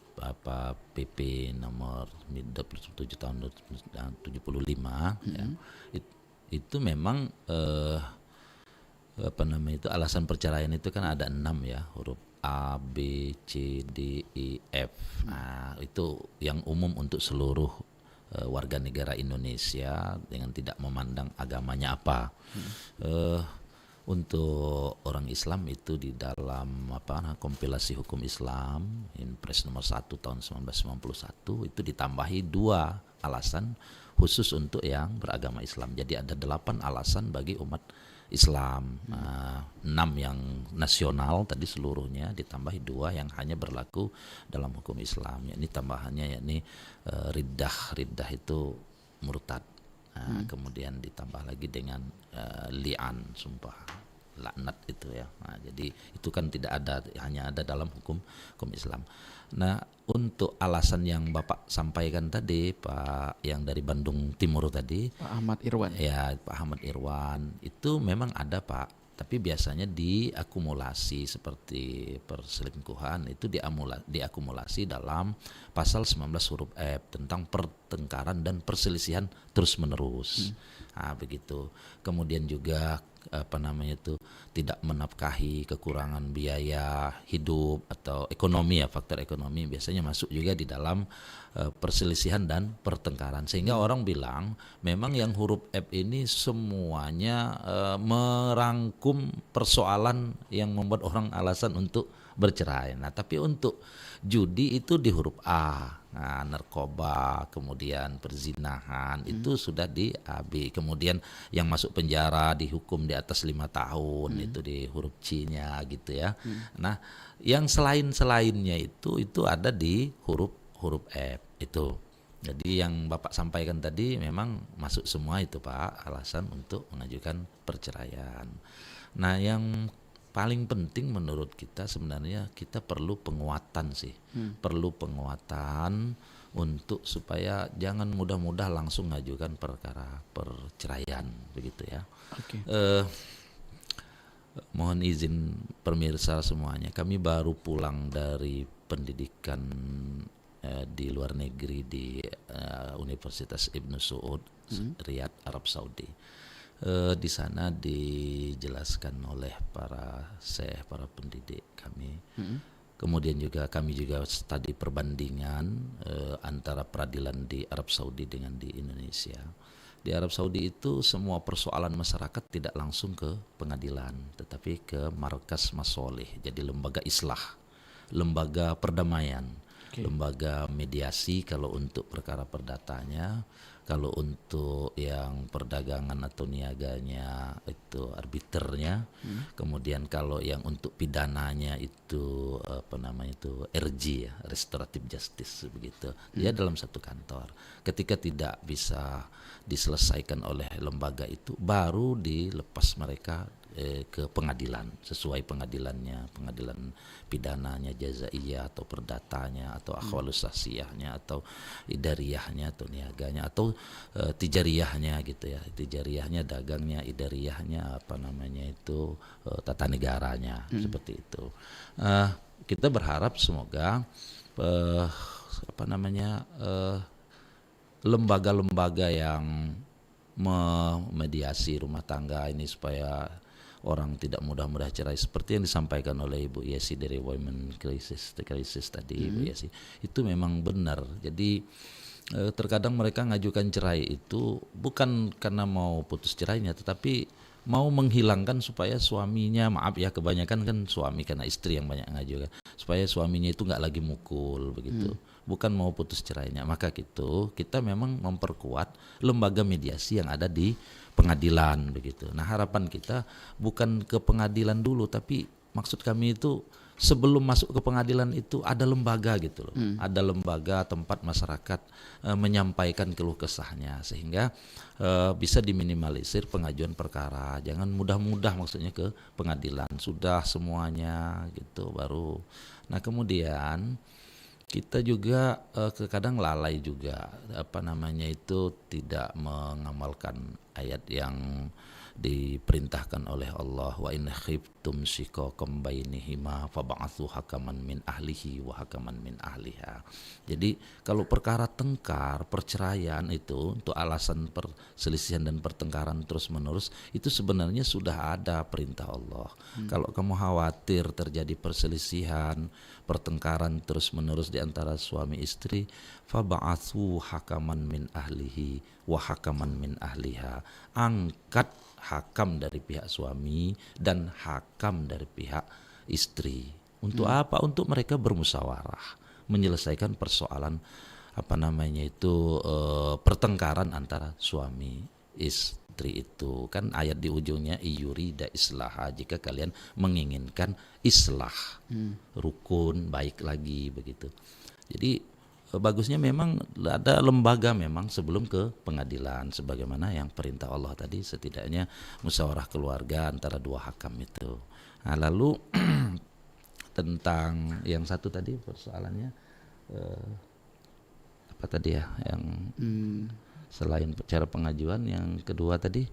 PP Nomor 27 Tahun 75 ya. Itu memang alasan perceraian itu kan ada 6 ya, huruf A, B, C, D, E, F. Nah, itu yang umum untuk seluruh warga negara Indonesia dengan tidak memandang agamanya apa. Untuk orang Islam itu di dalam kompilasi hukum Islam Impres nomor 1 tahun 1991 itu ditambahi 2 alasan khusus untuk yang beragama Islam. Jadi ada 8 alasan bagi umat Islam, 6 yang nasional tadi seluruhnya, ditambahi 2 yang hanya berlaku dalam hukum Islam. Ini tambahannya yakni riddah itu murtad. Kemudian ditambah lagi dengan li'an, sumpah laknat itu ya. Nah, jadi itu kan tidak ada, hanya ada dalam hukum Islam. Nah, untuk alasan yang Bapak sampaikan tadi, Pak, yang dari Bandung Timur tadi, Pak Ahmad Irwan. Ya, Pak Ahmad Irwan, itu memang ada Pak, tapi biasanya diakumulasi seperti perselingkuhan itu diakumulasi dalam pasal 19 huruf F tentang pertengkaran dan perselisihan terus menerus. Nah, begitu. Kemudian juga tidak menafkahi kekurangan biaya hidup atau ekonomi ya, faktor ekonomi biasanya masuk juga di dalam perselisihan dan pertengkaran, sehingga orang bilang memang yang huruf F ini semuanya merangkum persoalan yang membuat orang alasan untuk bercerai. Nah, tapi untuk judi itu di huruf A. Nah, narkoba, kemudian perzinahan itu sudah di AB. Kemudian yang masuk penjara dihukum di atas 5 tahun itu di huruf C-nya gitu ya. Nah, yang selainnya itu ada di huruf F itu. Jadi yang Bapak sampaikan tadi memang masuk semua itu Pak, alasan untuk mengajukan perceraian. Nah yang paling penting menurut kita sebenarnya kita perlu penguatan sih, perlu penguatan untuk supaya jangan mudah-mudah langsung mengajukan perkara perceraian begitu ya. Oke. Mohon izin pemirsa semuanya, kami baru pulang dari pendidikan di luar negeri di Universitas Ibnu Saud, Riyadh, Arab Saudi. Di sana dijelaskan oleh para syekh, para pendidik kami. Kemudian juga kami juga tadi perbandingan antara peradilan di Arab Saudi dengan di Indonesia. Di Arab Saudi itu semua persoalan masyarakat tidak langsung ke pengadilan, tetapi ke markas masoleh, jadi lembaga islah, lembaga perdamaian, lembaga mediasi kalau untuk perkara perdatanya, kalau untuk yang perdagangan atau niaganya itu arbiternya, kemudian kalau yang untuk pidananya itu RJ ya, restoratif justice begitu. Dia dalam satu kantor. Ketika tidak bisa diselesaikan oleh lembaga itu, baru dilepas mereka ke pengadilan sesuai pengadilannya, pengadilan pidananya, jazaiyah atau perdatanya atau akhwalus sasiyahnya atau idariyahnya atau niaganya atau tijariyahnya gitu ya, tijariyahnya dagangnya, idariyahnya tata negaranya seperti itu. Kita berharap semoga lembaga-lembaga yang memediasi rumah tangga ini supaya orang tidak mudah-mudah cerai seperti yang disampaikan oleh Ibu Yesi dari Women Crisis tadi, Ibu Yesi, itu memang benar. Jadi terkadang mereka ngajukan cerai itu bukan karena mau putus cerainya, tetapi mau menghilangkan supaya suaminya, maaf ya kebanyakan kan suami karena istri yang banyak ngajukan, supaya suaminya itu nggak lagi mukul begitu, bukan mau putus cerainya. Maka gitu kita memang memperkuat lembaga mediasi yang ada di pengadilan begitu. Nah harapan kita bukan ke pengadilan dulu, tapi maksud kami itu sebelum masuk ke pengadilan itu ada lembaga gitu loh, ada lembaga tempat masyarakat menyampaikan keluh kesahnya sehingga bisa diminimalisir pengajuan perkara. Jangan mudah-mudah maksudnya ke pengadilan, sudah semuanya gitu baru. Nah kemudian kita juga kadang lalai juga tidak mengamalkan ayat yang diperintahkan oleh Allah, wa in khiftum shiqaqam bainihima fab'atsu hakaman min ahlihi wa hakaman min ahliha. Jadi kalau perkara tengkar, perceraian itu untuk alasan perselisihan dan pertengkaran terus-menerus itu sebenarnya sudah ada perintah Allah. Kalau kamu khawatir terjadi perselisihan, pertengkaran terus-menerus di antara suami istri, fab'atsu hakaman min ahlihi wa hakaman min ahliha. Angkat hakam dari pihak suami dan hakam dari pihak istri. Untuk apa? Untuk mereka bermusyawarah, menyelesaikan persoalan pertengkaran antara suami istri itu. Kan ayat di ujungnya iyurida islaha, jika kalian menginginkan islah, rukun, baik lagi begitu. Jadi bagusnya memang ada lembaga memang sebelum ke pengadilan, sebagaimana yang perintah Allah tadi, setidaknya musyawarah keluarga antara dua hakam itu. Nah lalu tentang yang satu tadi persoalannya apa tadi ya, yang selain cara pengajuan, yang kedua tadi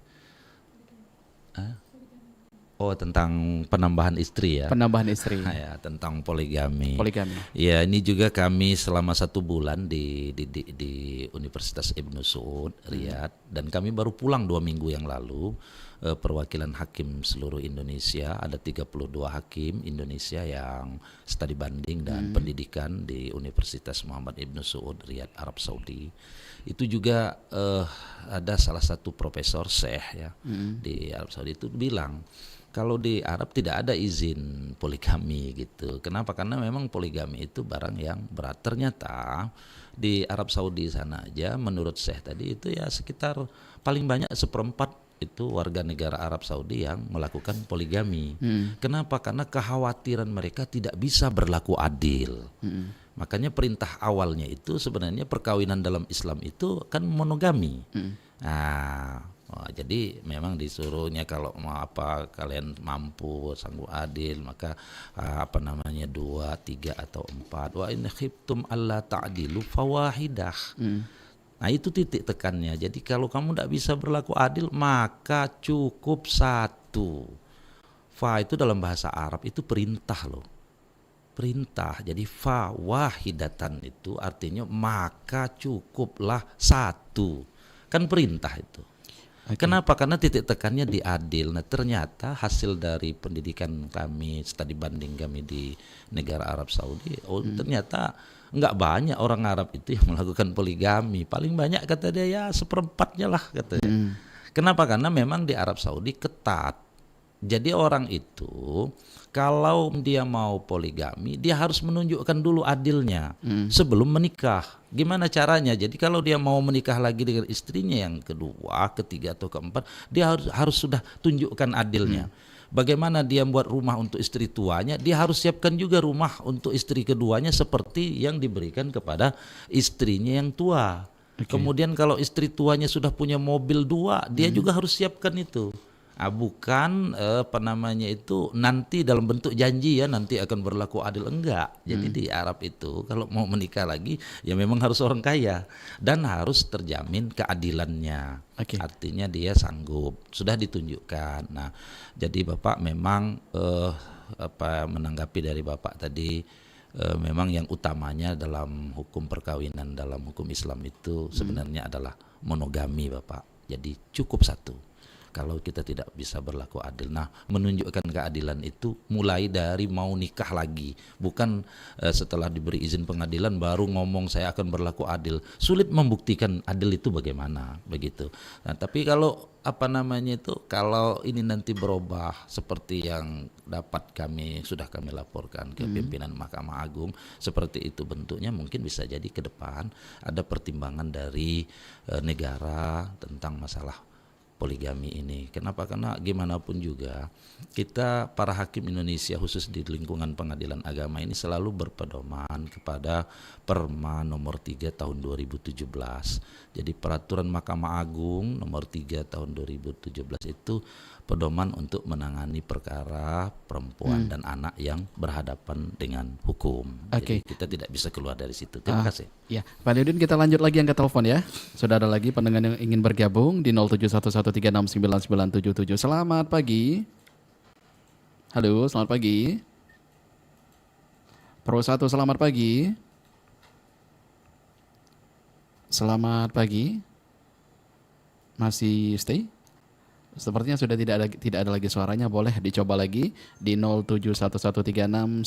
tentang penambahan istri ya. Penambahan istri. Ya, tentang poligami. Poligami. Ya, ini juga kami selama 1 bulan di Universitas Ibnu Saud, Riyadh, dan kami baru pulang 2 minggu yang lalu. Perwakilan hakim seluruh Indonesia, ada 32 hakim Indonesia yang studi banding dan pendidikan di Universitas Muhammad Ibnu Saud, Riyadh, Arab Saudi. Itu juga ada salah satu profesor syekh ya di Arab Saudi itu bilang, kalau di Arab tidak ada izin poligami gitu. Kenapa? Karena memang poligami itu barang yang berat. Ternyata di Arab Saudi sana aja menurut Syekh tadi itu ya sekitar paling banyak 1/4 itu warga negara Arab Saudi yang melakukan poligami. Kenapa? Karena kekhawatiran mereka tidak bisa berlaku adil. Makanya perintah awalnya itu sebenarnya perkawinan dalam Islam itu kan monogami. Nah, jadi memang disuruhnya kalau mau apa kalian mampu sanggup adil maka apa namanya 2, 3 atau 4. Wa in khiftum alla ta'dilu fawahidah. Nah itu titik tekannya. Jadi kalau kamu tidak bisa berlaku adil maka cukup satu. Fa itu dalam bahasa Arab itu perintah loh. Perintah. Jadi fa wahidatan itu artinya maka cukuplah satu. Kan perintah itu. Kenapa? Karena titik tekannya di adil. Nah ternyata hasil dari pendidikan kami, studi banding kami di negara Arab Saudi, ternyata nggak banyak orang Arab itu yang melakukan poligami. Paling banyak kata dia ya 1/4-nya lah katanya. Kenapa? Karena memang di Arab Saudi ketat. Jadi orang itu kalau dia mau poligami dia harus menunjukkan dulu adilnya sebelum menikah. Gimana caranya? Jadi kalau dia mau menikah lagi dengan istrinya yang kedua, ketiga atau keempat, dia harus sudah tunjukkan adilnya. Bagaimana dia buat rumah untuk istri tuanya, dia harus siapkan juga rumah untuk istri keduanya seperti yang diberikan kepada istrinya yang tua. Kemudian kalau istri tuanya sudah punya mobil 2, dia juga harus siapkan itu. Bukan apa namanya itu nanti dalam bentuk janji ya nanti akan berlaku adil, enggak. Jadi di Arab itu kalau mau menikah lagi ya memang harus orang kaya dan harus terjamin keadilannya. Artinya dia sanggup, sudah ditunjukkan. Nah, jadi Bapak memang menanggapi dari Bapak tadi memang yang utamanya dalam hukum perkawinan dalam hukum Islam itu sebenarnya adalah monogami Bapak. Jadi cukup satu. Kalau kita tidak bisa berlaku adil. Nah, menunjukkan keadilan itu mulai dari mau nikah lagi. Bukan setelah diberi izin pengadilan baru ngomong saya akan berlaku adil. Sulit membuktikan adil itu bagaimana, begitu. Nah, tapi kalau apa namanya itu, kalau ini nanti berubah seperti yang sudah kami laporkan ke pimpinan Mahkamah Agung, seperti itu bentuknya mungkin bisa jadi ke depan ada pertimbangan dari negara tentang masalah poligami ini. Kenapa? Karena gimana pun juga kita para hakim Indonesia khusus di lingkungan pengadilan agama ini selalu berpedoman kepada Perma nomor 3 tahun 2017. Jadi peraturan Mahkamah Agung nomor 3 tahun 2017 itu pedoman untuk menangani perkara perempuan dan anak yang berhadapan dengan hukum. Jadi kita tidak bisa keluar dari situ. Terima kasih. Ya, Pak Nurdin, kita lanjut lagi yang ke telepon ya. Sudah ada lagi pendengar yang ingin bergabung di 0711369977. Selamat pagi. Halo, selamat pagi. Pro 1, selamat pagi. Selamat pagi. Masih stay? Sepertinya sudah tidak ada lagi suaranya. Boleh dicoba lagi di 0711369977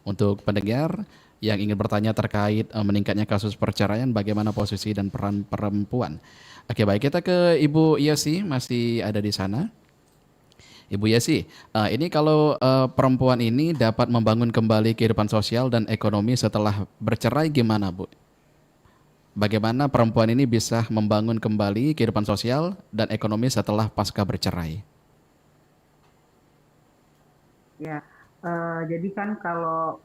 untuk pendengar yang ingin bertanya terkait meningkatnya kasus perceraian, bagaimana posisi dan peran perempuan. Oke, baik, kita ke Ibu Yesi, masih ada di sana. Ibu Yesi, ini kalau perempuan ini dapat membangun kembali kehidupan sosial dan ekonomi setelah bercerai, gimana Bu? Bagaimana perempuan ini bisa membangun kembali kehidupan sosial dan ekonomi setelah pasca bercerai? Ya, jadi kan kalau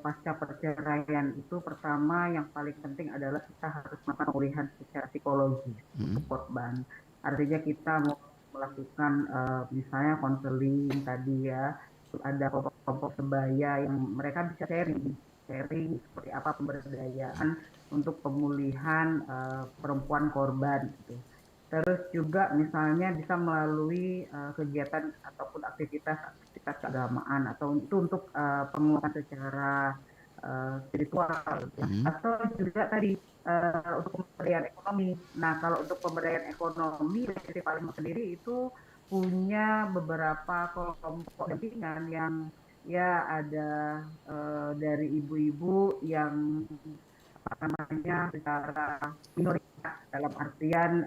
pasca perceraian itu pertama yang paling penting adalah kita harus melakukan pemulihan secara psikologis untuk korban. Artinya kita mau melakukan misalnya konseling tadi ya, ada kelompok sebaya yang mereka bisa sharing seperti apa pemberdayaan untuk pemulihan perempuan korban gitu. Terus juga misalnya bisa melalui kegiatan ataupun aktivitas keagamaan atau itu untuk penguatan secara spiritual ya. Atau juga tadi untuk pemberdayaan ekonomi. Nah, kalau untuk pemberdayaan ekonomi dari Palembang sendiri itu punya beberapa kelompok dampingan yang ya ada dari ibu-ibu yang secara minoritas, dalam artian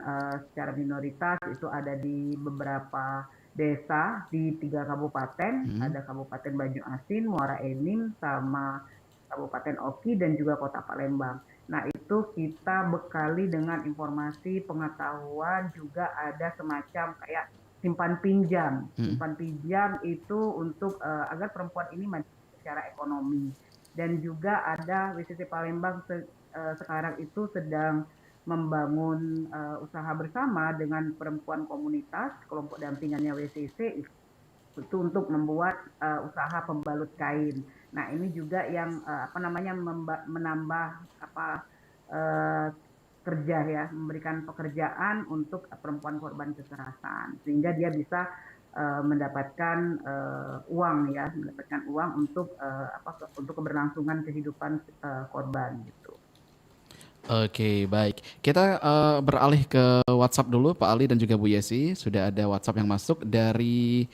secara minoritas itu ada di beberapa desa di 3 kabupaten, ada Kabupaten Banyu Asin, Muara Enim, sama Kabupaten Oki dan juga Kota Palembang. Nah itu itu kita bekali dengan informasi, pengetahuan, juga ada semacam kayak simpan pinjam. Simpan pinjam itu untuk agar perempuan ini maju secara ekonomi. Dan juga ada WCC Palembang sekarang itu sedang membangun usaha bersama dengan perempuan komunitas, kelompok dampingannya WCC itu untuk membuat usaha pembalut kain. Nah, ini juga yang menambah kerja ya, memberikan pekerjaan untuk perempuan korban kekerasan sehingga dia bisa mendapatkan uang untuk keberlangsungan kehidupan korban gitu. Oke, baik. Kita beralih ke WhatsApp dulu, Pak Ali dan juga Bu Yesi. Sudah ada WhatsApp yang masuk dari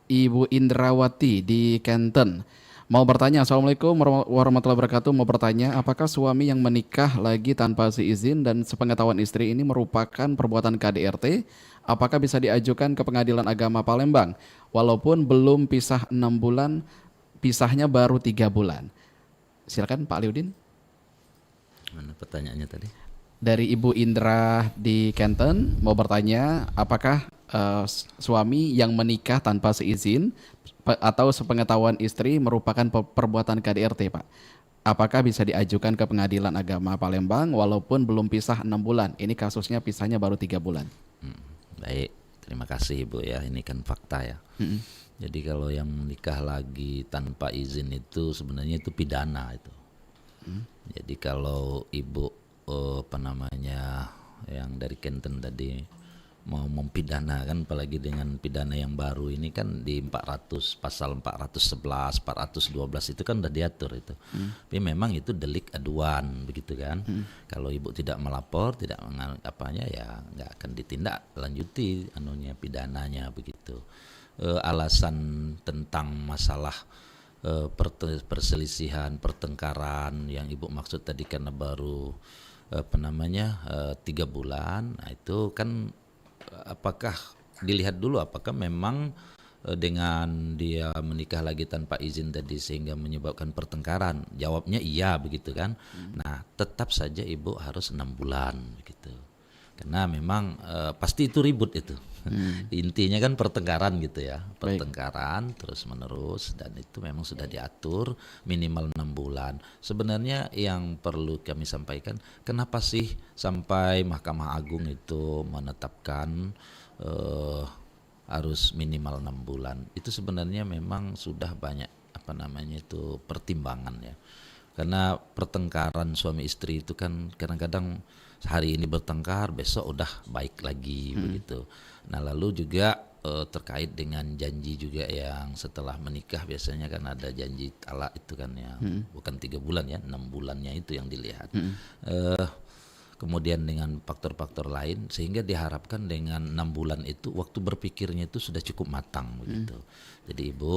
Ibu Indrawati di Kenten. Mau bertanya, Assalamualaikum warahmatullahi wabarakatuh. Mau bertanya, apakah suami yang menikah lagi tanpa seizin dan sepengetahuan istri ini merupakan perbuatan KDRT? Apakah bisa diajukan ke Pengadilan Agama Palembang? Walaupun belum pisah 6 bulan, pisahnya baru 3 bulan. Silakan Pak Aliudin. Mana pertanyaannya tadi? Dari Ibu Indra di Kenten mau bertanya, apakah suami yang menikah tanpa seizin atau sepengetahuan istri merupakan perbuatan KDRT, Pak? Apakah bisa diajukan ke Pengadilan Agama Palembang walaupun belum pisah 6 bulan? Ini kasusnya pisahnya baru 3 bulan. Baik, terima kasih Ibu ya. Ini kan fakta ya. Jadi kalau yang menikah lagi tanpa izin itu sebenarnya itu pidana itu. Jadi kalau Ibu yang dari Kenten tadi mau mempidana kan, apalagi dengan pidana yang baru ini kan di pasal 411, 412 itu kan udah diatur itu. Tapi memang itu delik aduan begitu kan. Kalau Ibu tidak melapor, tidak ya nggak akan ditindaklanjuti pidananya begitu. Alasan tentang masalah perselisihan, pertengkaran yang Ibu maksud tadi karena baru 3 bulan, nah itu kan apakah dilihat dulu apakah memang dengan dia menikah lagi tanpa izin tadi sehingga menyebabkan pertengkaran. Jawabnya iya begitu kan. Nah tetap saja Ibu harus 6 bulan begitu, karena memang pasti itu ribut itu. Intinya kan pertengkaran gitu ya, pertengkaran terus menerus, dan itu memang sudah diatur minimal 6 bulan. Sebenarnya yang perlu kami sampaikan, kenapa sih sampai Mahkamah Agung itu menetapkan harus minimal 6 bulan? Itu sebenarnya memang sudah banyak pertimbangan ya. Karena pertengkaran suami istri itu kan kadang-kadang hari ini bertengkar, besok udah baik lagi begitu. Nah lalu juga terkait dengan janji juga yang setelah menikah biasanya kan ada janji talak itu kan ya, bukan 3 bulan ya, 6 bulannya itu yang dilihat. Kemudian dengan faktor-faktor lain sehingga diharapkan dengan 6 bulan itu waktu berpikirnya itu sudah cukup matang begitu. Jadi Ibu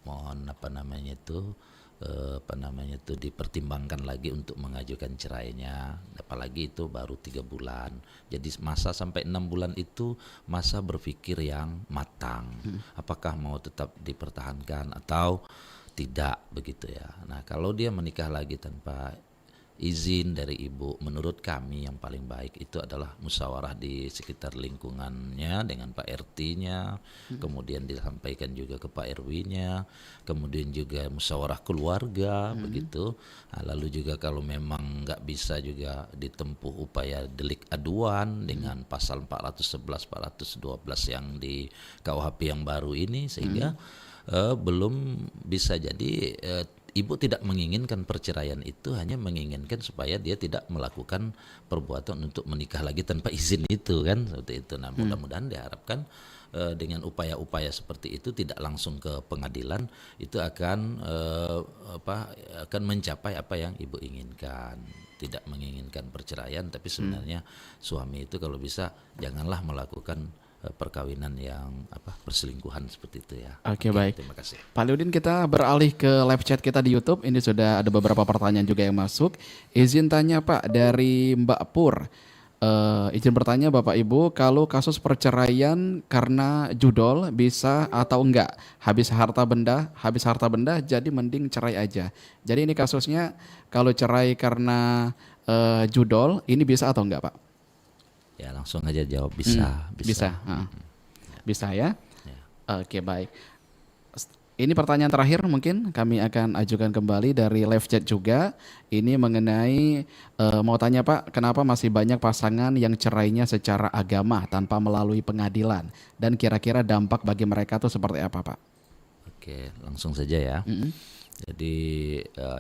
mohon dipertimbangkan lagi untuk mengajukan cerainya, apalagi itu baru 3 bulan. Jadi masa sampai 6 bulan itu masa berpikir yang matang, apakah mau tetap dipertahankan atau tidak begitu ya. Nah kalau dia menikah lagi tanpa izin dari Ibu, menurut kami yang paling baik itu adalah musyawarah di sekitar lingkungannya dengan Pak RT-nya, kemudian disampaikan juga ke Pak RW-nya, kemudian juga musyawarah keluarga begitu. Nah, lalu juga kalau memang nggak bisa juga ditempuh upaya delik aduan dengan pasal 411, 412 yang di KUHP yang baru ini, sehingga belum bisa jadi Ibu tidak menginginkan perceraian itu, hanya menginginkan supaya dia tidak melakukan perbuatan untuk menikah lagi tanpa izin itu kan, seperti itu. Nah mudah-mudahan diharapkan dengan upaya-upaya seperti itu tidak langsung ke pengadilan, itu akan mencapai apa yang Ibu inginkan. Tidak menginginkan perceraian, tapi sebenarnya suami itu kalau bisa janganlah melakukan perkawinan yang perselingkuhan seperti itu ya. Oke, baik. Terima kasih. Pak Liudin, kita beralih ke live chat kita di YouTube. Ini sudah ada beberapa pertanyaan juga yang masuk. Izin tanya Pak, dari Mbak Pur. Izin bertanya Bapak Ibu, kalau kasus perceraian karena judol bisa atau enggak? Habis harta benda jadi mending cerai aja. Jadi ini kasusnya kalau cerai karena judol ini bisa atau enggak, Pak? Ya langsung aja jawab bisa. Bisa. Bisa ya? Ya. Oke, baik. Ini pertanyaan terakhir mungkin kami akan ajukan kembali dari live chat juga. Ini mengenai mau tanya Pak, kenapa masih banyak pasangan yang cerainya secara agama tanpa melalui pengadilan? Dan kira-kira dampak bagi mereka itu seperti apa Pak? Oke, langsung saja ya. Jadi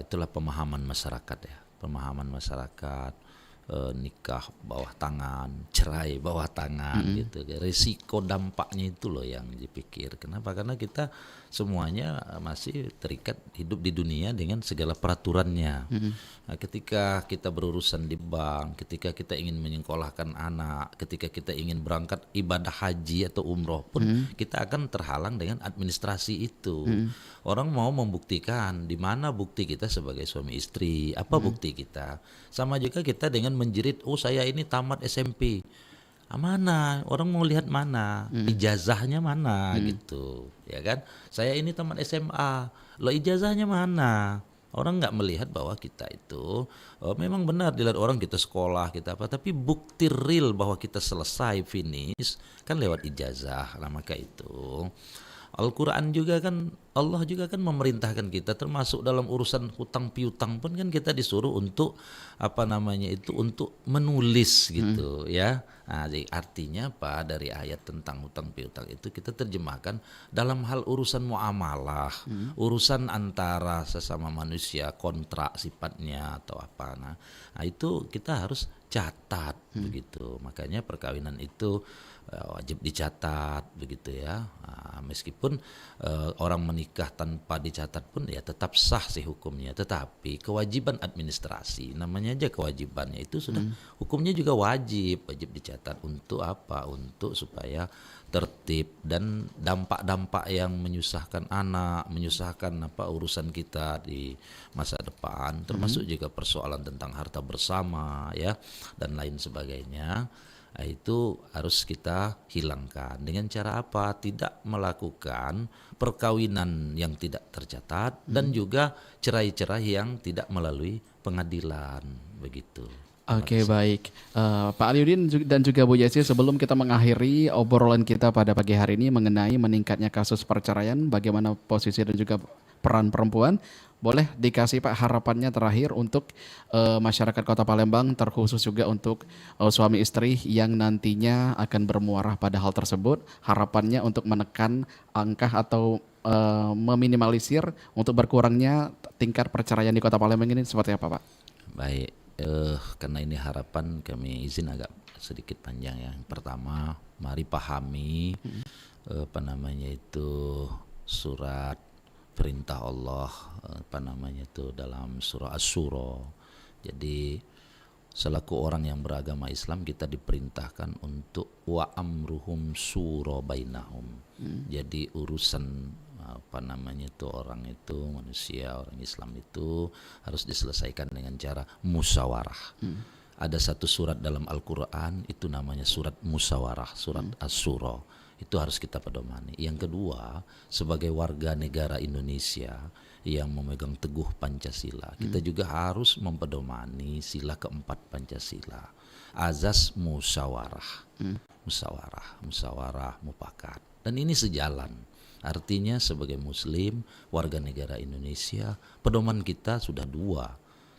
itulah pemahaman masyarakat ya. Pemahaman masyarakat nikah bawah tangan, cerai bawah tangan gitu. Risiko dampaknya itu loh yang dipikir. Kenapa? Karena kita semuanya masih terikat hidup di dunia dengan segala peraturannya. Nah, ketika kita berurusan di bank, ketika kita ingin menyekolahkan anak, ketika kita ingin berangkat ibadah haji atau umroh pun kita akan terhalang dengan administrasi itu. Orang mau membuktikan di mana bukti kita sebagai suami istri, apa bukti kita. Sama juga kita dengan menjerit, oh saya ini tamat SMP. Mana orang mau lihat mana ijazahnya mana gitu ya kan, saya ini tamat SMA lo ijazahnya mana, orang nggak melihat bahwa kita itu memang benar dilihat orang kita sekolah kita apa, tapi bukti real bahwa kita selesai finish kan lewat ijazah. Nah maka itu Al-Quran juga kan, Allah juga kan memerintahkan kita, termasuk dalam urusan hutang piutang pun kan kita disuruh untuk untuk menulis gitu ya. Nah, jadi artinya apa dari ayat tentang hutang piutang itu kita terjemahkan dalam hal urusan muamalah, urusan antara sesama manusia, kontrak sifatnya atau apa. Nah itu kita harus catat begitu. Makanya perkawinan itu wajib dicatat begitu ya. Nah, meskipun orang menikah tanpa dicatat pun ya tetap sah sih hukumnya, tetapi kewajiban administrasi namanya aja kewajibannya itu sudah hukumnya juga wajib dicatat. Untuk apa? Untuk supaya tertib dan dampak-dampak yang menyusahkan anak, menyusahkan urusan kita di masa depan, termasuk juga persoalan tentang harta bersama ya dan lain sebagainya. Nah, itu harus kita hilangkan dengan cara apa? Tidak melakukan perkawinan yang tidak tercatat dan juga cerai-cerai yang tidak melalui pengadilan begitu. Oke, baik. Pak Aliudin dan juga Bu Yesi, sebelum kita mengakhiri obrolan kita pada pagi hari ini mengenai meningkatnya kasus perceraian, bagaimana posisi dan juga peran perempuan, boleh dikasih Pak harapannya terakhir untuk masyarakat Kota Palembang, terkhusus juga untuk suami istri yang nantinya akan bermuara pada hal tersebut, harapannya untuk menekan angka atau meminimalisir untuk berkurangnya tingkat perceraian di Kota Palembang ini seperti apa Pak? Baik. Karena ini harapan kami izin agak sedikit panjang ya. Yang pertama, mari pahami surat perintah Allah dalam surah Asy-Syura. Jadi selaku orang yang beragama Islam kita diperintahkan untuk wa amruhum syura bainahum. Jadi urusan manusia, orang Islam itu harus diselesaikan dengan cara musyawarah. Ada satu surat dalam Al-Quran itu namanya surat musyawarah, surat Asy-Syura. Itu harus kita pedomani. Yang kedua, sebagai warga negara Indonesia yang memegang teguh Pancasila, kita juga harus mempedomani sila keempat Pancasila. Azas musyawarah. Musyawarah mufakat. Dan ini sejalan. Artinya sebagai muslim, warga negara Indonesia, pedoman kita sudah dua.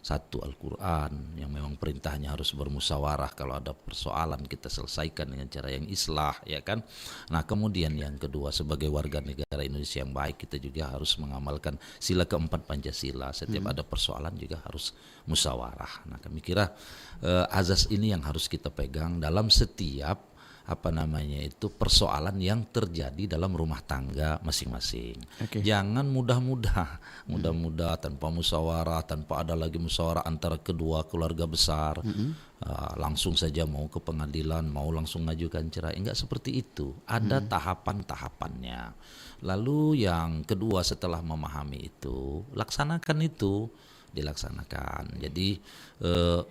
Satu Al-Quran yang memang perintahnya harus bermusyawarah, kalau ada persoalan kita selesaikan dengan cara yang islah ya kan. Nah kemudian yang kedua, sebagai warga negara Indonesia yang baik, kita juga harus mengamalkan sila keempat Pancasila. Setiap ada persoalan juga harus musyawarah. Nah kami kira azas ini yang harus kita pegang dalam setiap persoalan yang terjadi dalam rumah tangga masing-masing. Jangan mudah-mudah tanpa musyawarah, tanpa ada lagi musyawarah antara kedua keluarga besar, langsung saja mau ke pengadilan, mau langsung ngajukan cerai. Enggak seperti itu. Ada tahapan-tahapannya. Lalu yang kedua, setelah memahami itu, laksanakan itu dilaksanakan. Jadi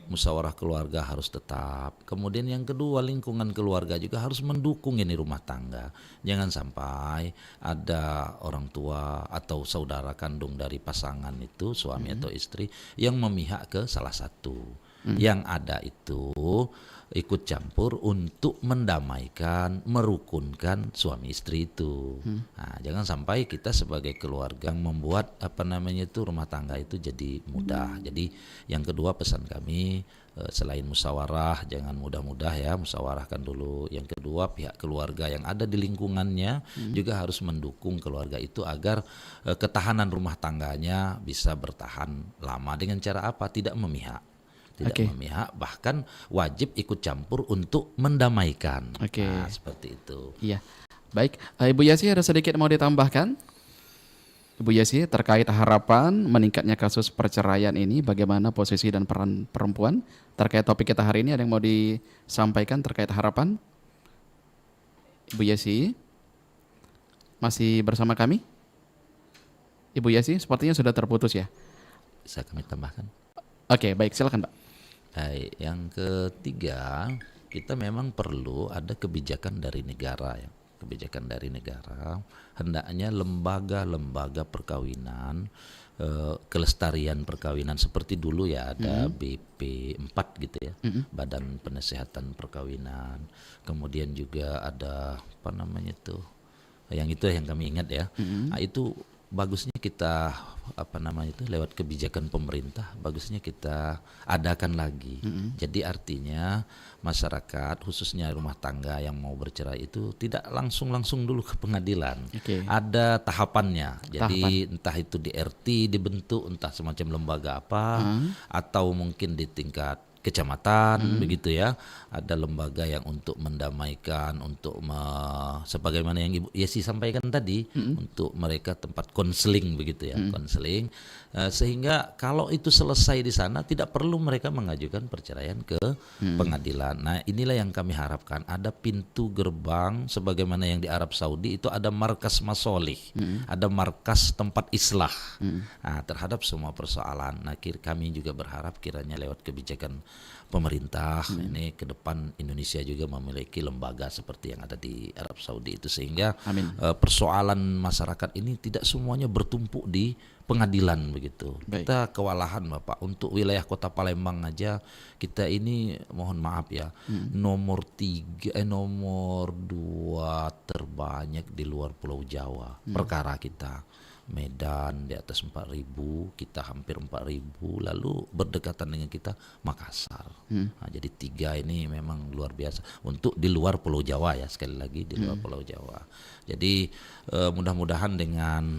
musyawarah keluarga harus tetap. Kemudian yang kedua, lingkungan keluarga juga harus mendukung ini rumah tangga. Jangan sampai ada orang tua atau saudara kandung dari pasangan itu, suami atau istri, yang memihak ke salah satu. Yang ada itu ikut campur untuk mendamaikan, merukunkan suami istri itu. Nah, jangan sampai kita sebagai keluarga membuat rumah tangga itu jadi mudah. Jadi yang kedua pesan kami, selain musyawarah, jangan mudah-mudah ya, musyawarahkan dulu. Yang kedua, pihak keluarga yang ada di lingkungannya juga harus mendukung keluarga itu agar ketahanan rumah tangganya bisa bertahan lama. Dengan cara apa? Tidak memihak. Memihak, bahkan wajib ikut campur untuk mendamaikan. Nah, seperti itu. Iya. Baik, Ibu Yasi ada sedikit mau ditambahkan? Ibu Yasi, terkait harapan meningkatnya kasus perceraian ini, bagaimana posisi dan peran perempuan terkait topik kita hari ini, ada yang mau disampaikan terkait harapan? Ibu Yasi masih bersama kami? Ibu Yasi sepertinya sudah terputus ya. Bisa kami tambahkan? Oke, baik, silakan Pak. Baik, yang ketiga, kita memang perlu ada kebijakan dari negara ya. Kebijakan dari negara, hendaknya lembaga-lembaga perkawinan, kelestarian perkawinan seperti dulu ya, ada BP4 gitu ya, Badan Penasehatan Perkawinan. Kemudian juga ada yang kami ingat ya. Nah, itu bagusnya kita lewat kebijakan pemerintah, bagusnya kita adakan lagi. Jadi artinya masyarakat khususnya rumah tangga yang mau bercerai itu tidak langsung dulu ke pengadilan. Ada tahapannya. Jadi entah itu di RT dibentuk, entah semacam lembaga apa, atau mungkin di tingkat kecamatan begitu ya, ada lembaga yang untuk mendamaikan, untuk sebagaimana yang Ibu Yesi sampaikan tadi, untuk mereka tempat konseling begitu ya, konseling, sehingga kalau itu selesai di sana tidak perlu mereka mengajukan perceraian ke pengadilan. Nah, inilah yang kami harapkan, ada pintu gerbang sebagaimana yang di Arab Saudi itu ada markas masolih, ada markas tempat islah terhadap semua persoalan. Nah, kami juga berharap kiranya lewat kebijakan pemerintah ini ke depan Indonesia juga memiliki lembaga seperti yang ada di Arab Saudi itu, sehingga persoalan masyarakat ini tidak semuanya bertumpuk di pengadilan begitu. Kita kewalahan Bapak, untuk wilayah Kota Palembang aja kita ini mohon maaf ya, nomor 2 terbanyak di luar Pulau Jawa perkara kita. Medan di atas 4.000, kita hampir 4.000, lalu berdekatan dengan kita Makassar. Nah, jadi 3 ini memang luar biasa untuk di luar Pulau Jawa ya, sekali lagi di luar Pulau Jawa. Jadi mudah-mudahan dengan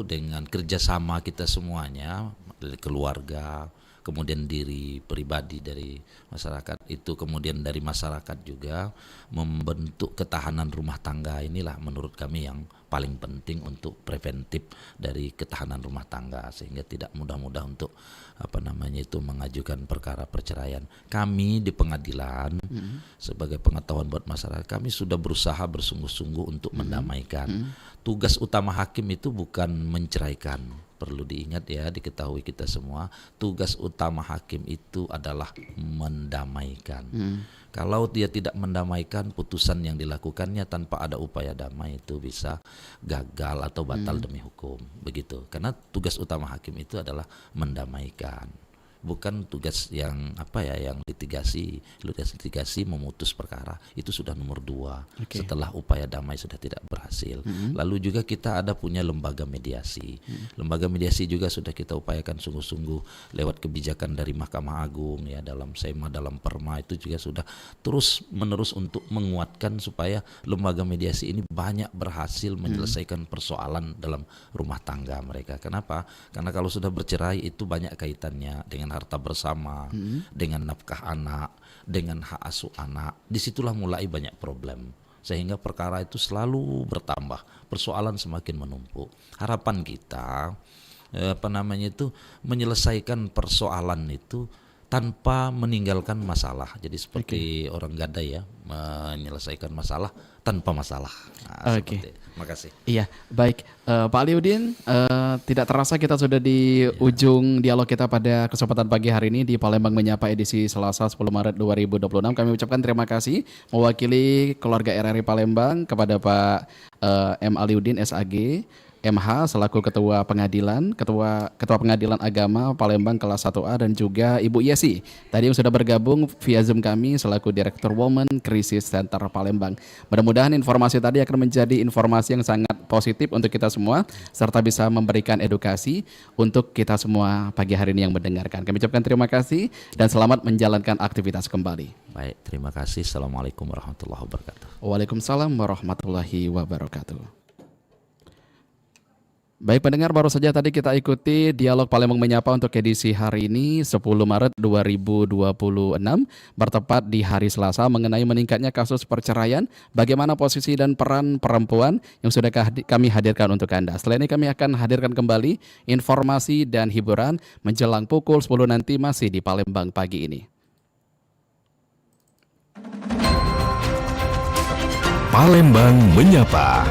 dengan kerjasama kita semuanya, dari keluarga, kemudian diri pribadi dari masyarakat itu, kemudian dari masyarakat juga membentuk ketahanan rumah tangga, inilah menurut kami yang paling penting untuk preventif dari ketahanan rumah tangga, sehingga tidak mudah-mudah untuk mengajukan perkara perceraian. Kami di pengadilan sebagai pengetahuan buat masyarakat, kami sudah berusaha bersungguh-sungguh untuk mendamaikan. Tugas utama hakim itu bukan menceraikan. Perlu diingat ya, diketahui kita semua, tugas utama hakim itu adalah mendamaikan. Kalau dia tidak mendamaikan, putusan yang dilakukannya tanpa ada upaya damai itu bisa gagal atau batal demi hukum, begitu. Karena tugas utama hakim itu adalah mendamaikan, bukan tugas yang yang litigasi memutus perkara, itu sudah nomor 2 setelah upaya damai sudah tidak berhasil. Lalu juga kita ada punya lembaga mediasi. Lembaga mediasi juga sudah kita upayakan sungguh-sungguh lewat kebijakan dari Mahkamah Agung ya, dalam SEMA, dalam Perma, itu juga sudah terus menerus untuk menguatkan supaya lembaga mediasi ini banyak berhasil menyelesaikan persoalan dalam rumah tangga mereka. Kenapa? Karena kalau sudah bercerai itu banyak kaitannya dengan harta bersama, dengan nafkah anak, dengan hak asuh anak. Disitulah mulai banyak problem, sehingga perkara itu selalu bertambah, persoalan semakin menumpuk. Harapan kita menyelesaikan persoalan itu tanpa meninggalkan masalah. Jadi seperti orang gadai ya, menyelesaikan masalah tanpa masalah. Nah, Oke. seperti itu. Makasih. Iya, baik. Pak Aliudin, tidak terasa kita sudah di ujung dialog kita pada kesempatan pagi hari ini di Palembang Menyapa edisi Selasa 10 Maret 2026. Kami ucapkan terima kasih mewakili keluarga RRI Palembang kepada Pak M. Aliudin SAG, MH selaku Ketua Pengadilan, Ketua Pengadilan Agama Palembang kelas 1A, dan juga Ibu Yesi tadi yang sudah bergabung via Zoom kami selaku Direktur Women Crisis Center Palembang. Mudah-mudahan informasi tadi akan menjadi informasi yang sangat positif untuk kita semua serta bisa memberikan edukasi untuk kita semua pagi hari ini yang mendengarkan. Kami ucapkan terima kasih dan selamat menjalankan aktivitas kembali. Baik, terima kasih. Assalamualaikum warahmatullahi wabarakatuh. Waalaikumsalam warahmatullahi wabarakatuh. Baik pendengar, baru saja tadi kita ikuti dialog Palembang Menyapa untuk edisi hari ini 10 Maret 2026 bertepat di hari Selasa mengenai meningkatnya kasus perceraian, bagaimana posisi dan peran perempuan yang sudah kami hadirkan untuk Anda. Setelah ini kami akan hadirkan kembali informasi dan hiburan menjelang pukul 10 nanti masih di Palembang pagi ini. Palembang Menyapa.